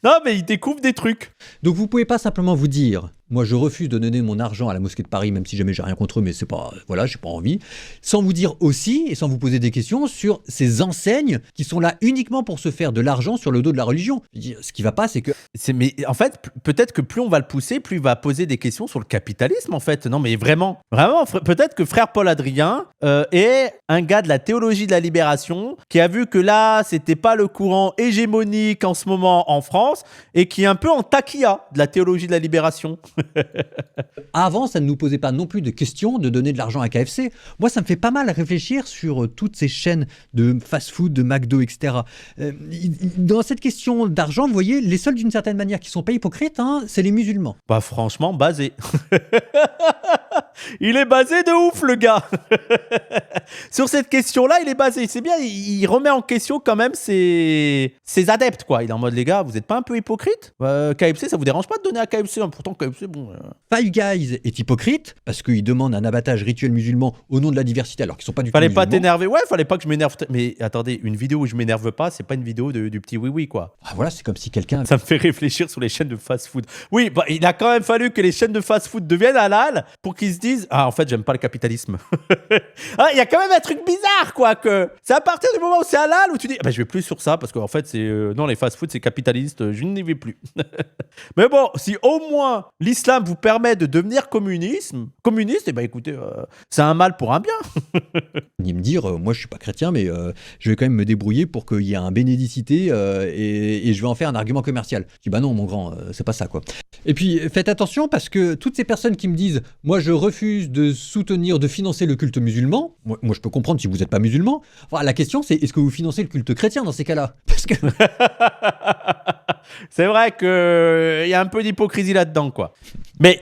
Non, mais il découvre des trucs. Donc vous pouvez pas simplement vous dire, moi je refuse de donner mon argent à la mosquée de Paris, même si jamais j'ai rien contre eux, mais c'est pas, voilà, j'ai pas envie. Sans vous dire aussi, et sans vous poser des questions sur ces enseignes qui sont là uniquement pour se faire de l'argent sur le dos de la religion. Ce qui va pas, c'est que... Mais en fait, peut-être que plus on va le pousser, plus il va poser des questions sur le capitalisme, en fait. Non, mais vraiment, peut-être que frère Paul Adrien est un gars de la théologie de la libération qui a vu que là, c'était pas le courant hégémonique en ce moment en France et qui est un peu en taquilla de la théologie de la libération. Avant, ça ne nous posait pas non plus de question de donner de l'argent à KFC. Moi, ça me fait pas mal réfléchir sur toutes ces chaînes de fast-food, de McDo, etc. Dans cette question d'argent, vous voyez, les seuls d'une certaine manière qui sont pas hypocrites, c'est les musulmans. Bah franchement, basé. Il est basé de ouf, le gars. Sur cette question-là, il est basé. C'est bien, il remet en question quand même ses adeptes, quoi. Il est en mode, les gars, vous n'êtes pas un peu hypocrite ? KFC, ça vous dérange pas de donner à KFC ? Pourtant, KFC, bon... Five Guys est hypocrite parce qu'il demande un abattage rituel musulman au nom de la diversité alors qu'ils sont pas du tout musulmans. Fallait pas t'énerver. Ouais, fallait pas que je m'énerve. Mais attendez, une vidéo où je m'énerve pas, c'est pas une vidéo du petit oui-oui, quoi. Ah voilà, c'est comme si quelqu'un... Ça me fait réfléchir sur les chaînes de fast-food. Oui, bah, il a quand même fallu que les chaînes de fast-food deviennent halal pour qu'ils se disent « Ah, en fait, j'aime pas le capitalisme. » Ah, il y a quand même un truc bizarre, quoi, que c'est à partir du moment où c'est halal où tu dis « Je vais plus sur ça parce qu'en fait, c'est non, les fast-food, c'est capitaliste, je n'y vais plus. » Mais bon, si au moins l'islam vous permet de devenir communiste, eh ben écoutez, c'est un mal pour un bien. Me dire, moi je suis pas chrétien, mais je vais quand même me débrouiller pour qu'il y ait un bénédicité et je vais en faire un argument commercial. Je dis bah non mon grand, c'est pas ça quoi. Et puis faites attention parce que toutes ces personnes qui me disent, moi je refuse de soutenir, de financer le culte musulman, moi je peux comprendre si vous n'êtes pas musulman. Enfin, la question c'est, est-ce que vous financez le culte chrétien dans ces cas-là ? Parce que... C'est vrai qu'il y a un peu d'hypocrisie là-dedans, quoi. Mais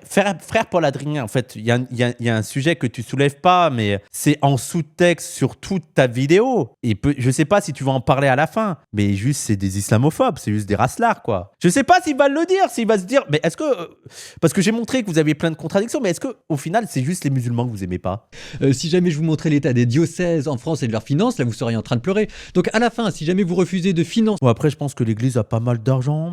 frère Paul Adrien, en fait, il y a un sujet que tu soulèves pas, mais c'est en sous-texte sur toute ta vidéo. Et je sais pas si tu vas en parler à la fin, mais juste c'est des islamophobes, c'est juste des racelards, quoi. Je sais pas s'il va le dire, s'il va se dire, mais est-ce que... parce que j'ai montré que vous aviez plein de contradictions, mais est-ce que au final c'est juste les musulmans que vous aimez pas? Si jamais je vous montrais l'état des diocèses en France et de leurs finances, là vous seriez en train de pleurer. Donc à la fin, si jamais vous refusez de financer Bon, après je pense que l'église a pas mal d'argent.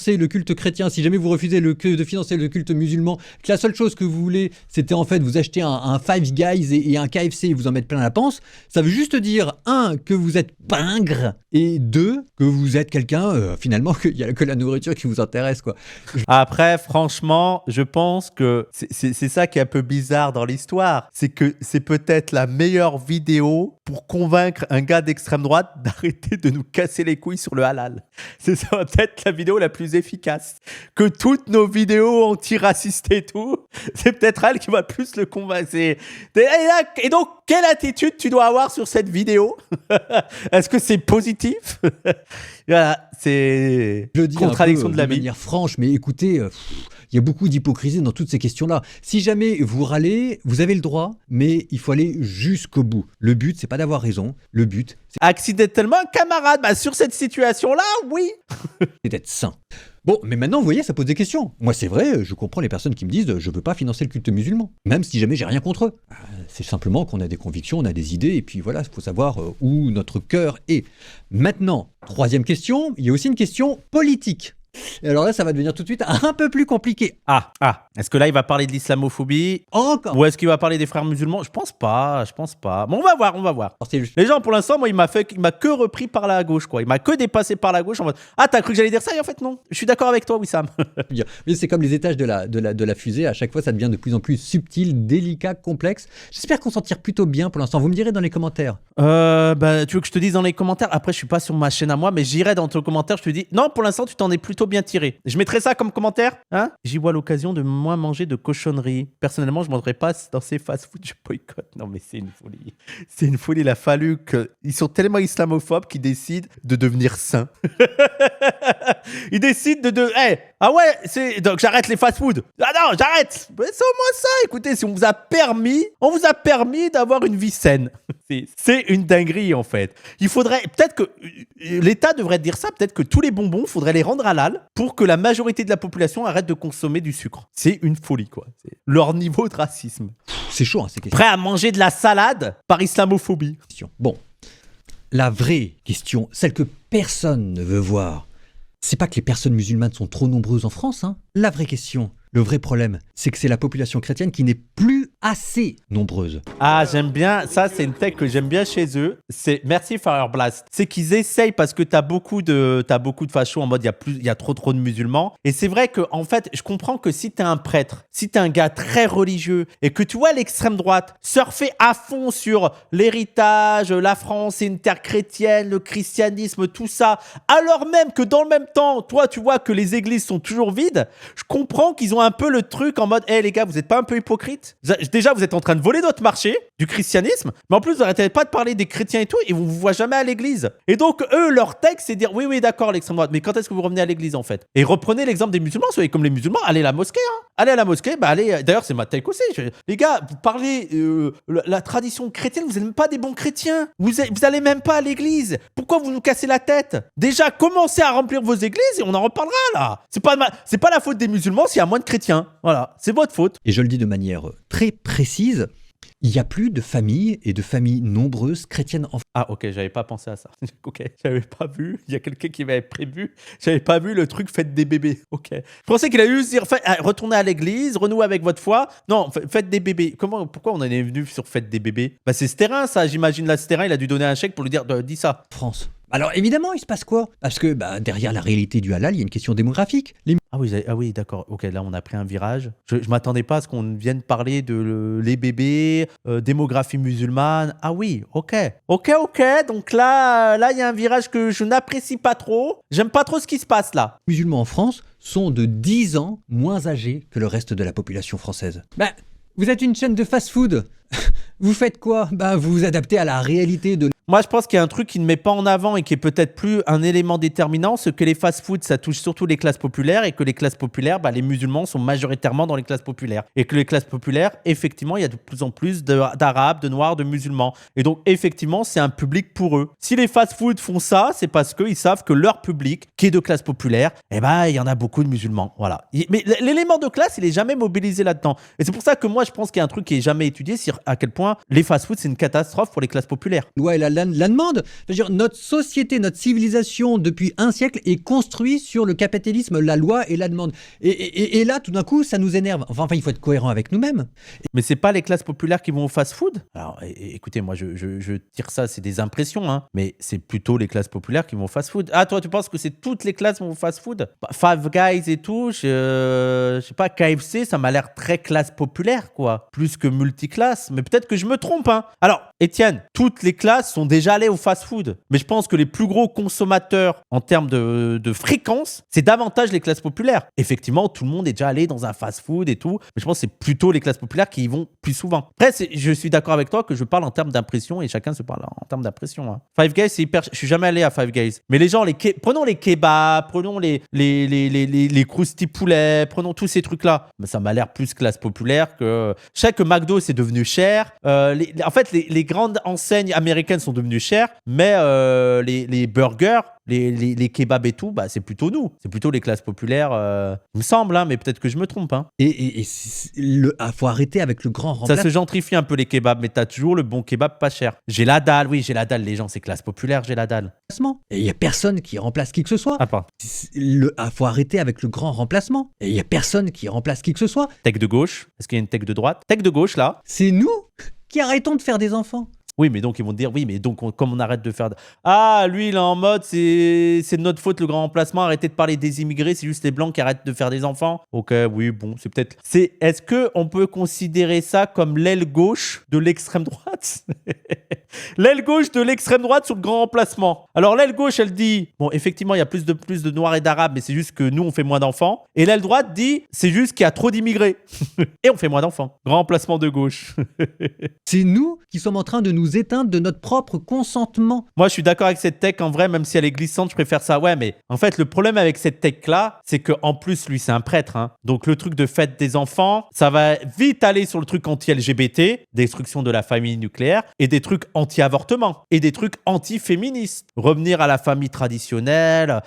le culte chrétien, si jamais vous refusez de financer le culte musulman, que la seule chose que vous voulez, c'était en fait vous acheter un Five Guys et un KFC et vous en mettre plein la panse, ça veut juste dire, 1, que vous êtes pingre, et 2, que vous êtes quelqu'un, finalement, qu'il y a que la nourriture qui vous intéresse, quoi. Après, franchement, je pense que c'est ça qui est un peu bizarre dans l'histoire. C'est que c'est peut-être la meilleure vidéo pour convaincre un gars d'extrême droite d'arrêter de nous casser les couilles sur le halal. C'est ça peut-être la vidéo la plus efficace. Que toutes nos vidéos antiracistes et tout, c'est peut-être elle qui va le plus le convaincre. Et donc, quelle attitude tu dois avoir sur cette vidéo? Est-ce que c'est positif? Voilà, c'est Je le dis contradiction un peu, de la de vie. manière franche, mais écoutez, il y a beaucoup d'hypocrisie dans toutes ces questions-là. Si jamais vous râlez, vous avez le droit, mais il faut aller jusqu'au bout. Le but, c'est pas d'avoir raison. Le but, Accidentellement, camarade, bah sur cette situation-là, oui. c'est d'être sain. Bon, mais maintenant, vous voyez, ça pose des questions. Moi, c'est vrai, je comprends les personnes qui me disent « je veux pas financer le culte musulman », même si jamais j'ai rien contre eux. C'est simplement qu'on a des convictions, on a des idées, et puis voilà, il faut savoir où notre cœur est. Maintenant, troisième question, il y a aussi une question politique. Et alors là, ça va devenir tout de suite un peu plus compliqué. Est-ce que là, il va parler de l'islamophobie Encore. ou est-ce qu'il va parler des frères musulmans? Je pense pas. Bon, on va voir. Alors, c'est juste- Les gens, pour l'instant, moi, il m'a que repris par la gauche, quoi. Il m'a que dépassé par la gauche en mode « Ah, t'as cru que j'allais dire ça? Et en fait, non. Je suis d'accord avec toi, Wissam. » Mais c'est comme les étages de la fusée, à chaque fois ça devient de plus en plus subtil, délicat, complexe. J'espère qu'on s'en tire plutôt bien pour l'instant. Vous me direz dans les commentaires. Tu veux que je te dise dans les commentaires? Après, je suis pas sur ma chaîne à moi, mais j'irai dans ton commentaire, je te dis « Non, pour l'instant, tu t'en es plutôt bien tiré. » Je mettrai ça comme commentaire. Hein? J'y vois l'occasion de moins manger de cochonneries. Personnellement, je ne mangerai pas dans ces fast-food, je boycotte. Non, mais c'est une folie. C'est une folie. Il a fallu que... Ils sont tellement islamophobes qu'ils décident de devenir sains. Ils décident de... ah ouais, donc j'arrête les fast-food. Ah non, j'arrête. Mais c'est au moins ça. Écoutez, si on vous a permis d'avoir une vie saine. C'est une dinguerie, en fait. Il faudrait... Peut-être que... L'État devrait dire ça. Peut-être que tous les bonbons, il faudrait les rendre halal pour que la majorité de la population arrête de consommer du sucre. C'est une folie, quoi. C'est leur niveau de racisme. C'est chaud, hein, ces questions. Prêt à manger de la salade par islamophobie. Bon, la vraie question, celle que personne ne veut voir, c'est pas que les personnes musulmanes sont trop nombreuses en France, hein. La vraie question, le vrai problème, c'est que c'est la population chrétienne qui n'est plus assez nombreuse. Ah, j'aime bien. Ça, c'est une tech que j'aime bien chez eux. C'est merci Fireblast. C'est qu'ils essayent parce que t'as beaucoup de fachos en mode il y a trop de musulmans. Et c'est vrai que en fait, je comprends que si t'es un prêtre, si t'es un gars très religieux et que tu vois l'extrême droite surfer à fond sur l'héritage, la France c'est une terre chrétienne, le christianisme, tout ça, alors même que dans le même temps, toi, tu vois que les églises sont toujours vides. Je comprends qu'ils ont un peu le truc en mode « les gars, vous êtes pas un peu hypocrites? Déjà, vous êtes en train de voler notre marché du christianisme, mais en plus, vous arrêtez pas de parler des chrétiens et tout, et on vous voit jamais à l'église. » Et donc, eux, leur texte, c'est dire « Oui, d'accord, l'extrême droite, mais quand est-ce que vous revenez à l'église, en fait ?» Et reprenez l'exemple des musulmans, soyez comme les musulmans, allez à la mosquée, hein. Allez à la mosquée, allez... D'ailleurs, c'est ma take aussi. Les gars, vous parlez la tradition chrétienne, vous n'êtes même pas des bons chrétiens. Vous allez même pas à l'église. Pourquoi vous nous cassez la tête? Déjà, commencez à remplir vos églises et on en reparlera, là. C'est pas la faute des musulmans s'il y a moins de chrétiens. Voilà, c'est votre faute. Et je le dis de manière très précise, il n'y a plus de familles et de familles nombreuses chrétiennes en France. Ah, ok, j'avais pas pensé à ça. Ok, j'avais pas vu. Il y a quelqu'un qui m'avait prévu. J'avais pas vu le truc faites des bébés. Ok. Je pensais qu'il allait juste dire retournez à l'église, renouez avec votre foi. Non, faites des bébés. Pourquoi on en est venu sur faites des bébés? C'est Stérin, ça. J'imagine là, Stérin, il a dû donner un chèque pour lui dire dis ça. France. Alors évidemment, il se passe quoi? Parce que derrière la réalité du halal, il y a une question démographique. Ah oui, d'accord. Ok, là, on a pris un virage. Je m'attendais pas à ce qu'on vienne parler de les bébés, démographie musulmane. Ah oui, ok. Donc là, il y a un virage que je n'apprécie pas trop. J'aime pas trop ce qui se passe là. Les musulmans en France sont de 10 ans moins âgés que le reste de la population française. Vous êtes une chaîne de fast-food. Vous faites quoi? Vous vous adaptez à la réalité de... Moi, je pense qu'il y a un truc qui ne met pas en avant et qui est peut-être plus un élément déterminant, c'est que les fast-food, ça touche surtout les classes populaires et que les classes populaires, les musulmans sont majoritairement dans les classes populaires. Et que les classes populaires, effectivement, il y a de plus en plus d'Arabes, de Noirs, de musulmans. Et donc, effectivement, c'est un public pour eux. Si les fast-food font ça, c'est parce qu'ils savent que leur public, qui est de classe populaire, il y en a beaucoup de musulmans. Voilà. Mais l'élément de classe, il est jamais mobilisé là-dedans. Et c'est pour ça que moi, je pense qu'il y a un truc qui est jamais étudié sur à quel point les fast-food, c'est une catastrophe pour les classes populaires. Ouais, la demande. Je veux dire, notre société, notre civilisation, depuis un siècle, est construite sur le capitalisme, la loi et la demande. Et là, tout d'un coup, ça nous énerve. Enfin, il faut être cohérent avec nous-mêmes. Mais c'est pas les classes populaires qui vont au fast-food. Alors, écoutez, moi, je tire ça, c'est des impressions, hein. Mais c'est plutôt les classes populaires qui vont au fast-food. Ah, toi, tu penses que c'est toutes les classes vont au fast-food? Five Guys et tout, je sais pas, KFC, ça m'a l'air très classe populaire, quoi. Plus que multiclasse. Mais peut-être que je me trompe, hein. Alors, Étienne, toutes les classes sont déjà allées au fast-food. Mais je pense que les plus gros consommateurs en termes de fréquence, c'est davantage les classes populaires. Effectivement, tout le monde est déjà allé dans un fast-food et tout. Mais je pense que c'est plutôt les classes populaires qui y vont plus souvent. Après, je suis d'accord avec toi que je parle en termes d'impression et chacun se parle en termes d'impression, hein. Five Guys, c'est hyper... Je suis jamais allé à Five Guys. Mais les gens, prenons les kebabs, prenons les croustilles poulets, prenons tous ces trucs-là. Mais ça m'a l'air plus classe populaire que... Je sais que McDo, c'est devenu cher. En fait, les grandes enseignes américaines sont devenues chères, mais les burgers, les kebabs et tout, c'est plutôt nous. C'est plutôt les classes populaires, il me semble, hein, mais peut-être que je me trompe. Hein. Faut arrêter avec le grand remplacement. Ça se gentrifie un peu les kebabs, mais t'as toujours le bon kebab pas cher. J'ai la dalle, oui, j'ai la dalle. Les gens, c'est classe populaire, j'ai la dalle. Et il n'y a personne qui remplace qui que ce soit. Faut arrêter avec le grand remplacement. Et il n'y a personne qui remplace qui que ce soit. Tech de gauche, est-ce qu'il y a une tech de droite? Tech de gauche, là. C'est nous qui arrêtons de faire des enfants. Oui, mais donc ils vont te dire, oui, mais donc comme on arrête de faire... Ah, lui, il est en mode, c'est de notre faute le grand remplacement, arrêtez de parler des immigrés, c'est juste les blancs qui arrêtent de faire des enfants. Ok, oui, bon, c'est peut-être... Est-ce qu'on peut considérer ça comme l'aile gauche de l'extrême droite? L'aile gauche de l'extrême droite sur le grand remplacement. Alors l'aile gauche, elle dit, bon, effectivement, il y a plus de Noirs et d'Arabes, mais c'est juste que nous, on fait moins d'enfants. Et l'aile droite dit, c'est juste qu'il y a trop d'immigrés. Et on fait moins d'enfants. Grand remplacement de gauche. C'est nous qui sommes en train de nous éteindre de notre propre consentement. Moi, je suis d'accord avec cette tech. En vrai, même si elle est glissante, je préfère ça. Ouais, mais en fait, le problème avec cette tech-là, c'est qu'en plus, lui, c'est un prêtre. Hein. Donc, le truc de fête des enfants, ça va vite aller sur le truc anti-LGBT, destruction de la famille nucléaire, et des trucs anti-avortement, et des trucs anti-féministes. Revenir à la famille traditionnelle.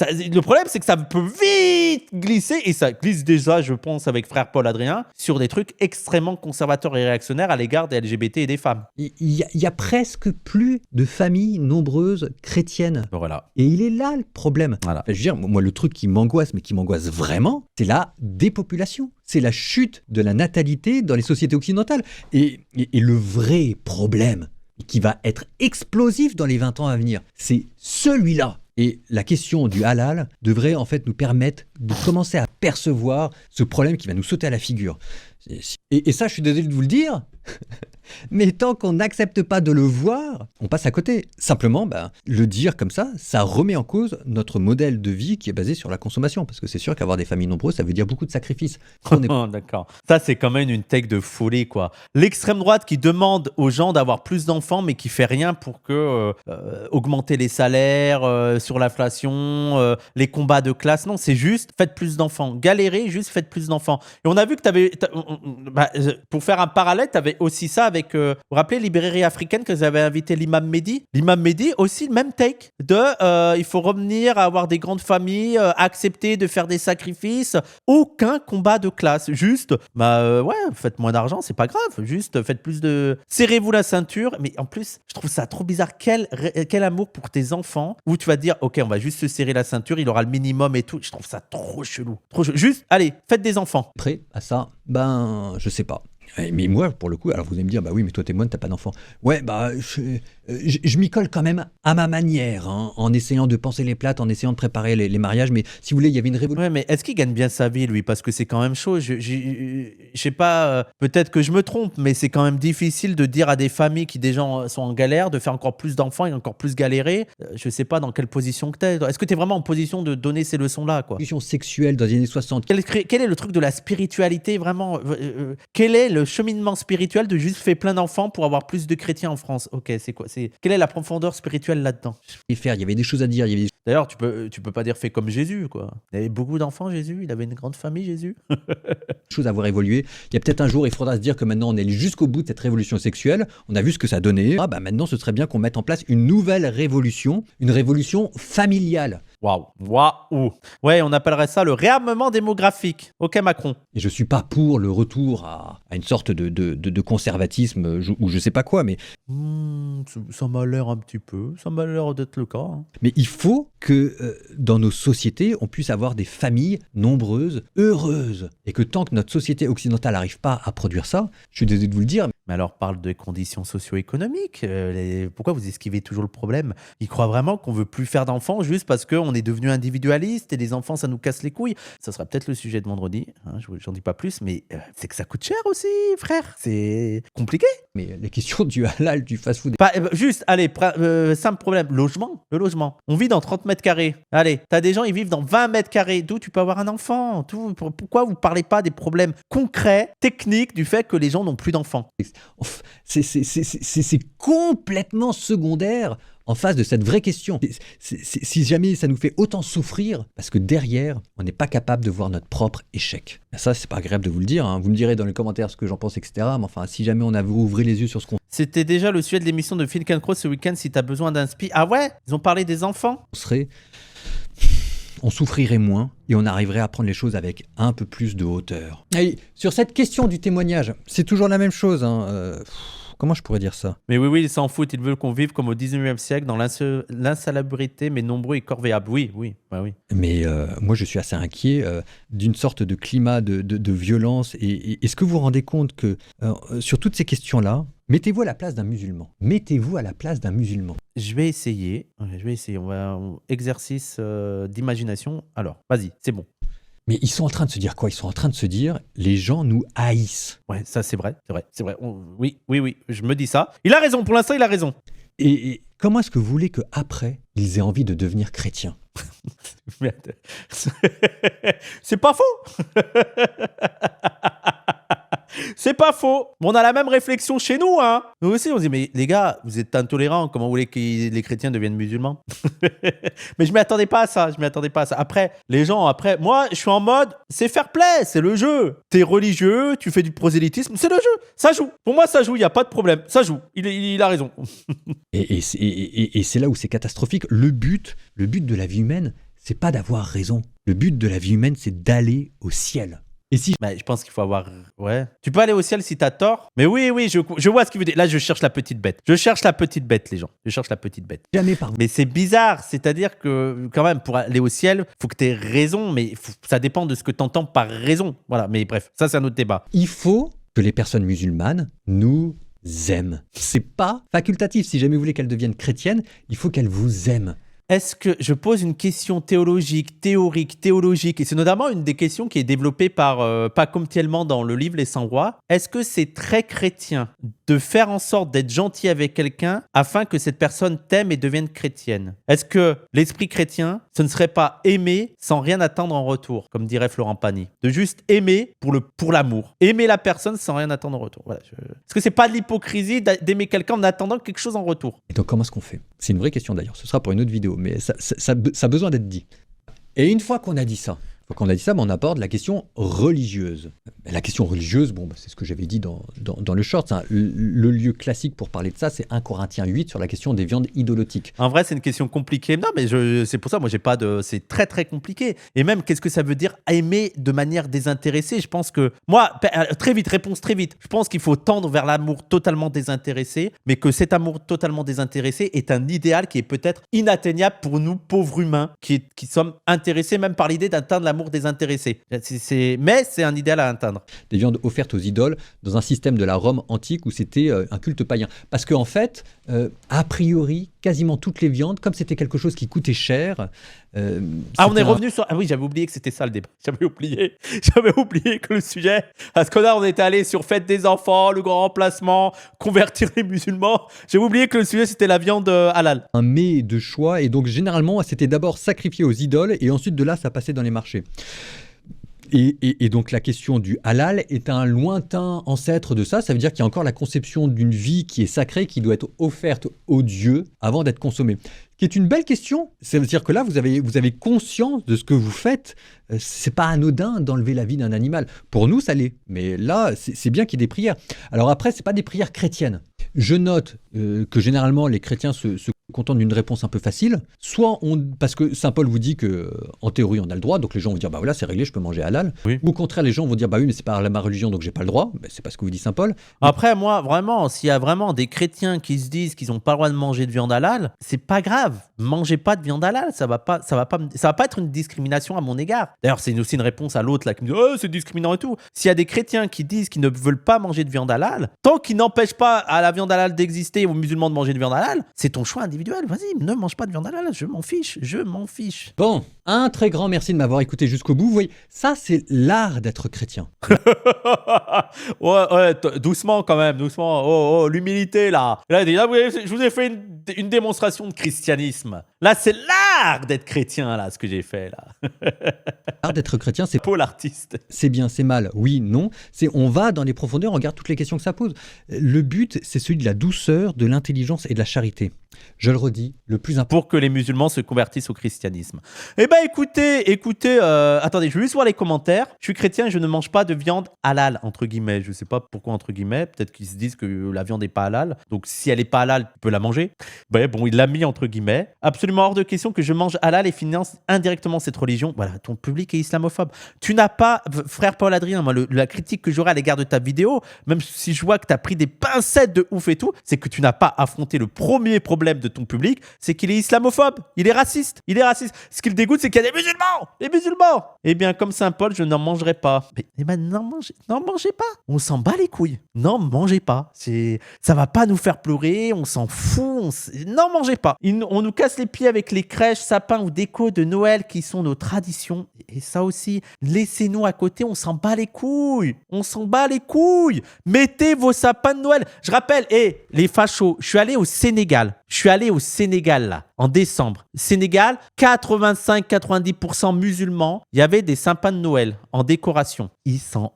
Le problème, c'est que ça peut vite glisser, et ça glisse déjà, je pense, avec frère Paul Adrien, sur des trucs extrêmement conservateurs et réactionnaires à l'égard des LGBT et des femmes. Il y a presque plus de familles nombreuses chrétiennes. Voilà. Et il est là le problème. Voilà. Enfin, je veux dire, moi, le truc qui m'angoisse, mais qui m'angoisse vraiment, c'est la dépopulation. C'est la chute de la natalité dans les sociétés occidentales. Et le vrai problème, qui va être explosif dans les 20 ans à venir, c'est celui-là. Et la question du halal devrait en fait nous permettre de commencer à percevoir ce problème qui va nous sauter à la figure. Et ça, je suis désolé de vous le dire, mais tant qu'on n'accepte pas de le voir, on passe à côté. Simplement, le dire comme ça remet en cause notre modèle de vie qui est basé sur la consommation. Parce que c'est sûr qu'avoir des familles nombreuses, ça veut dire beaucoup de sacrifices. D'accord. Ça, c'est quand même une tech de folie, quoi. L'extrême droite qui demande aux gens d'avoir plus d'enfants, mais qui fait rien pour augmenter les salaires, sur l'inflation, les combats de classe. Non, c'est juste faites plus d'enfants. Galérez, juste faites plus d'enfants. Et on a vu que pour faire un parallèle, tu avais aussi ça avec, vous vous rappelez, Librairie africaine, qu'ils avaient invité l'imam Mehdi. L'imam Mehdi, aussi le même take il faut revenir à avoir des grandes familles, accepter de faire des sacrifices. Aucun combat de classe. Juste, faites moins d'argent, c'est pas grave. Juste, faites plus de... Serrez-vous la ceinture. Mais en plus, je trouve ça trop bizarre. Quel amour pour tes enfants, où tu vas dire, ok, on va juste se serrer la ceinture, il aura le minimum et tout. Je trouve ça trop chelou. Juste, allez, faites des enfants. Après, à ça, je sais pas. Mais moi, pour le coup, alors vous allez me dire, oui, mais toi, t'es moine, t'as pas d'enfant. Ouais, je m'y colle quand même à ma manière, hein, en essayant de penser les plates, en essayant de préparer les mariages. Mais si vous voulez, il y avait une révolution. Ouais, mais est-ce qu'il gagne bien sa vie, lui? Parce que c'est quand même chaud. Je sais pas, peut-être que je me trompe, mais c'est quand même difficile de dire à des familles qui déjà sont en galère de faire encore plus d'enfants et encore plus galérer. Je sais pas dans quelle position que t'es. Est-ce que t'es vraiment en position de donner ces leçons-là, quoi? Position sexuelle dans les années 60. Quel est le truc de la spiritualité, vraiment? Quelle est le cheminement spirituel de juste faire plein d'enfants pour avoir plus de chrétiens en France. Ok, c'est quoi? Quelle est la profondeur spirituelle là-dedans? Il y avait des choses à dire, il y avait des D'ailleurs, tu peux pas dire fais comme Jésus, quoi. Il avait beaucoup d'enfants, Jésus. Il avait une grande famille, Jésus. choses à voir évoluer. Il y a peut-être un jour, il faudra se dire que maintenant on est jusqu'au bout de cette révolution sexuelle. On a vu ce que ça donnait. Ah bah maintenant, ce serait bien qu'on mette en place une nouvelle révolution, une révolution familiale. Waouh. Ouais, on appellerait ça le réarmement démographique. Ok, Macron. Et je suis pas pour le retour à une sorte de conservatisme ou je sais pas quoi, mais Ça m'a l'air un petit peu. Ça m'a l'air d'être le cas. Hein. Mais il faut que dans nos sociétés, on puisse avoir des familles nombreuses, heureuses. Et que tant que notre société occidentale n'arrive pas à produire ça, je suis désolé de vous le dire. Mais alors, parle des conditions socio-économiques. Pourquoi vous esquivez toujours le problème? Ils croient vraiment qu'on veut plus faire d'enfants juste parce qu'on est devenu individualiste et les enfants, ça nous casse les couilles. Ça sera peut-être le sujet de vendredi. Hein, j'en dis pas plus, mais c'est que ça coûte cher aussi, frère. C'est compliqué. Mais les questions du halal, du fast-food... Juste, allez, simple problème. Le logement. On vit dans 30 mètres carrés. Allez, t'as des gens, ils vivent dans 20 mètres carrés. D'où tu peux avoir un enfant. Pourquoi vous parlez pas des problèmes concrets, techniques du fait que les gens n'ont plus d'enfants? C'est complètement secondaire en face de cette vraie question. Si jamais ça nous fait autant souffrir, parce que derrière, on n'est pas capable de voir notre propre échec. Ça, c'est pas agréable de vous le dire. Hein. Vous me direz dans les commentaires ce que j'en pense, etc. Mais enfin, si jamais on avait ouvert les yeux sur ce qu'on C'était déjà le sujet de l'émission de Phil Cancro ce week-end. Si t'as besoin d'inspi. Ah ouais? Ils ont parlé des enfants? serait, on souffrirait moins et on arriverait à prendre les choses avec un peu plus de hauteur. Et sur cette question du témoignage, c'est toujours la même chose. Hein. Comment je pourrais dire ça? Mais oui, ils s'en foutent. Ils veulent qu'on vive comme au 19e siècle, dans l'insalubrité, mais nombreux et corvéables. Oui. Mais moi, je suis assez inquiet d'une sorte de climat de violence. Et est-ce que vous vous rendez compte que sur toutes ces questions-là, mettez-vous à la place d'un musulman. Mettez-vous à la place d'un musulman. Je vais essayer. On va exercice d'imagination. Alors, vas-y, c'est bon. Mais ils sont en train de se dire quoi? Ils sont en train de se dire, les gens nous haïssent. Ouais, ça c'est vrai. Oui, je me dis ça. Il a raison, pour l'instant il a raison. Et comment est-ce que vous voulez qu'après, ils aient envie de devenir chrétiens? C'est pas faux. C'est pas faux. On a la même réflexion chez nous, hein. Nous aussi, on se dit, mais les gars, vous êtes intolérants. Comment vous voulez que les chrétiens deviennent musulmans? Mais je m'y attendais pas à ça. Après, les gens, moi, je suis en mode, c'est fair play, c'est le jeu. T'es religieux, tu fais du prosélytisme, c'est le jeu. Ça joue. Pour moi, ça joue, il n'y a pas de problème. Ça joue. Il a raison. Et c'est là où c'est catastrophique. Le but de la vie humaine, c'est pas d'avoir raison. Le but de la vie humaine, c'est d'aller au ciel. Et si je pense qu'il faut avoir... Ouais. Tu peux aller au ciel si t'as tort. Mais oui, je vois ce qu'il veut dire. Là, je cherche la petite bête. Les gens. Je cherche la petite bête. Jamais pardon. Mais c'est bizarre. C'est-à-dire que, quand même, pour aller au ciel, faut que t'aies raison. Mais ça dépend de ce que t'entends par raison. Voilà. Mais bref, ça, c'est un autre débat. Il faut que les personnes musulmanes nous aiment. C'est pas facultatif. Si jamais vous voulez qu'elles deviennent chrétiennes, il faut qu'elles vous aiment. Est-ce que je pose une question théologique, et c'est notamment une des questions qui est développée par Pacôme Thielman dans le livre Les 100 rois. Est-ce que c'est très chrétien de faire en sorte d'être gentil avec quelqu'un afin que cette personne t'aime et devienne chrétienne? Est-ce que l'esprit chrétien, ce ne serait pas aimer sans rien attendre en retour, comme dirait Florent Pagny, de juste aimer pour l'amour, aimer la personne sans rien attendre en retour? Voilà. Est-ce que c'est pas de l'hypocrisie d'aimer quelqu'un en attendant quelque chose en retour? Et donc comment est-ce qu'on fait? C'est une vraie question d'ailleurs, ce sera pour une autre vidéo, mais ça a besoin d'être dit. Et une fois qu'on a dit ça, on aborde la question religieuse. La question religieuse, c'est ce que j'avais dit dans le short. Hein. Le lieu classique pour parler de ça, c'est 1 Corinthiens 8 sur la question des viandes idolotiques. En vrai, c'est une question compliquée. Non, mais c'est pour ça, moi, j'ai pas de... C'est très, très compliqué. Et même, qu'est-ce que ça veut dire aimer de manière désintéressée? Je pense que... Moi, réponse très vite. Je pense qu'il faut tendre vers l'amour totalement désintéressé, mais que cet amour totalement désintéressé est un idéal qui est peut-être inatteignable pour nous, pauvres humains, qui sommes intéressés même par l'idée d'atteindre l'amour désintéressé. Mais c'est un idéal à atteindre. Des viandes offertes aux idoles dans un système de la Rome antique où c'était un culte païen. Parce qu'en fait, a priori, quasiment toutes les viandes, comme c'était quelque chose qui coûtait cher... on est revenu sur... Ah oui, j'avais oublié que c'était ça le débat. J'avais oublié que le sujet... Parce que là, on était allé sur fête des enfants, le grand remplacement, convertir les musulmans. J'avais oublié que le sujet, c'était la viande halal. Un mets de choix, et donc généralement, c'était d'abord sacrifié aux idoles, et ensuite de là, ça passait dans les marchés. Et donc la question du halal est un lointain ancêtre de ça. Ça veut dire qu'il y a encore la conception d'une vie qui est sacrée, qui doit être offerte aux dieux avant d'être consommée. Qui est une belle question. Ça veut dire que là, vous avez conscience de ce que vous faites. C'est pas anodin d'enlever la vie d'un animal. Pour nous, ça l'est. Mais là, c'est bien qu'il y ait des prières. Alors après, c'est pas des prières chrétiennes. Je note que généralement, les chrétiens se contentent d'une réponse un peu facile. Soit parce que Saint Paul vous dit que en théorie, on a le droit. Donc les gens vont dire, bah voilà, c'est réglé, je peux manger halal. Oui. Ou au contraire, les gens vont dire, bah oui, mais c'est pas ma religion, donc j'ai pas le droit. Ben, c'est pas ce que vous dit Saint Paul. Après, moi, vraiment, s'il y a vraiment des chrétiens qui se disent qu'ils n'ont pas le droit de manger de viande halal, c'est pas grave. Mangez pas de viande halal, ça va pas être une discrimination à mon égard. D'ailleurs, c'est aussi une réponse à l'autre là qui me dit, oh, c'est discriminant et tout. S'il y a des chrétiens qui disent qu'ils ne veulent pas manger de viande halal, tant qu'ils n'empêchent pas à la viande halal d'exister et aux musulmans de manger de viande halal, c'est ton choix individuel. Vas-y, ne mange pas de viande halal, je m'en fiche. Bon, un très grand merci de m'avoir écouté jusqu'au bout. Vous voyez, ça, c'est l'art d'être chrétien. ouais, doucement quand même, doucement. Oh, l'humilité là. Là, je vous ai fait une démonstration de christianisme. Là, c'est l'art d'être chrétien là, ce que j'ai fait là. L'art d'être chrétien, c'est Paul l'artiste. C'est bien, c'est mal, oui, non. On va dans les profondeurs, on regarde toutes les questions que ça pose. Le but, c'est celui de la douceur, de l'intelligence et de la charité. Je le redis, le plus important. Pour que les musulmans se convertissent au christianisme. Eh ben écoutez, attendez, je vais juste voir les commentaires. Je suis chrétien et je ne mange pas de viande halal, entre guillemets. Je sais pas pourquoi entre guillemets. Peut-être qu'ils se disent que la viande n'est pas halal. Donc si elle n'est pas halal, tu peux la manger. Ben, bon, il l'a mis entre guillemets. Absolument hors de question que je mange halal et finance indirectement cette religion. Voilà, ton public est islamophobe. Tu n'as pas, frère Paul-Adrien, moi, la critique que j'aurai à l'égard de ta vidéo, même si je vois que tu as pris des pincettes de ouf et tout, c'est que tu n'as pas affronté le premier problème de ton public, c'est qu'il est islamophobe, il est raciste. Ce qui le dégoûte, c'est qu'il y a des musulmans. Eh bien, comme Saint Paul, je n'en mangerai pas. Mais n'en mangez pas. On s'en bat les couilles. N'en mangez pas. Ça va pas nous faire pleurer, on s'en fout. N'en mangez pas. On nous casse les pieds avec les crèches, sapins ou décos de Noël qui sont nos traditions. Et ça aussi, laissez-nous à côté, on s'en bat les couilles. Mettez vos sapins de Noël. Je rappelle, les fachos, je suis allé au Sénégal. Là, en décembre. Sénégal, 85-90% musulmans. Il y avait des sapins de Noël en décoration.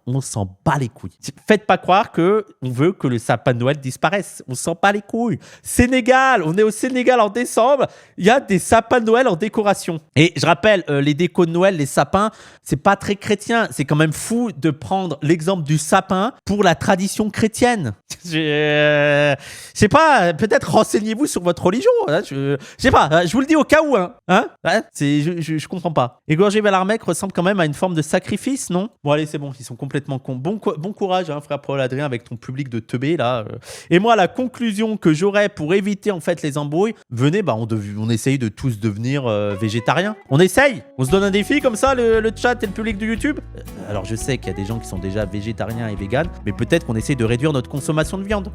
On s'en bat les couilles. Faites pas croire qu'on veut que le sapin de Noël disparaisse. On s'en bat les couilles. Sénégal, on est au Sénégal en décembre. Il y a des sapins de Noël en décoration. Et je rappelle, les décos de Noël, les sapins, c'est pas très chrétien. C'est quand même fou de prendre l'exemple du sapin pour la tradition chrétienne. Je sais pas, peut-être renseignez-vous sur votre religion. Hein, je sais pas, je vous le dis au cas où. Je comprends pas. Égorger Bellarmec ressemble quand même à une forme de sacrifice, non? Bon, allez, c'est bon, ils sont complètement cons. Bon courage, hein, frère Paul-Adrien, avec ton public de teubé, là. Et moi, la conclusion que j'aurais pour éviter, en fait, les embrouilles, venez, on essaye de tous devenir végétariens. On essaye. On se donne un défi comme ça, le chat et le public de YouTube. Alors, je sais qu'il y a des gens qui sont déjà végétariens et véganes, mais peut-être qu'on essaye de réduire notre consommation de viande.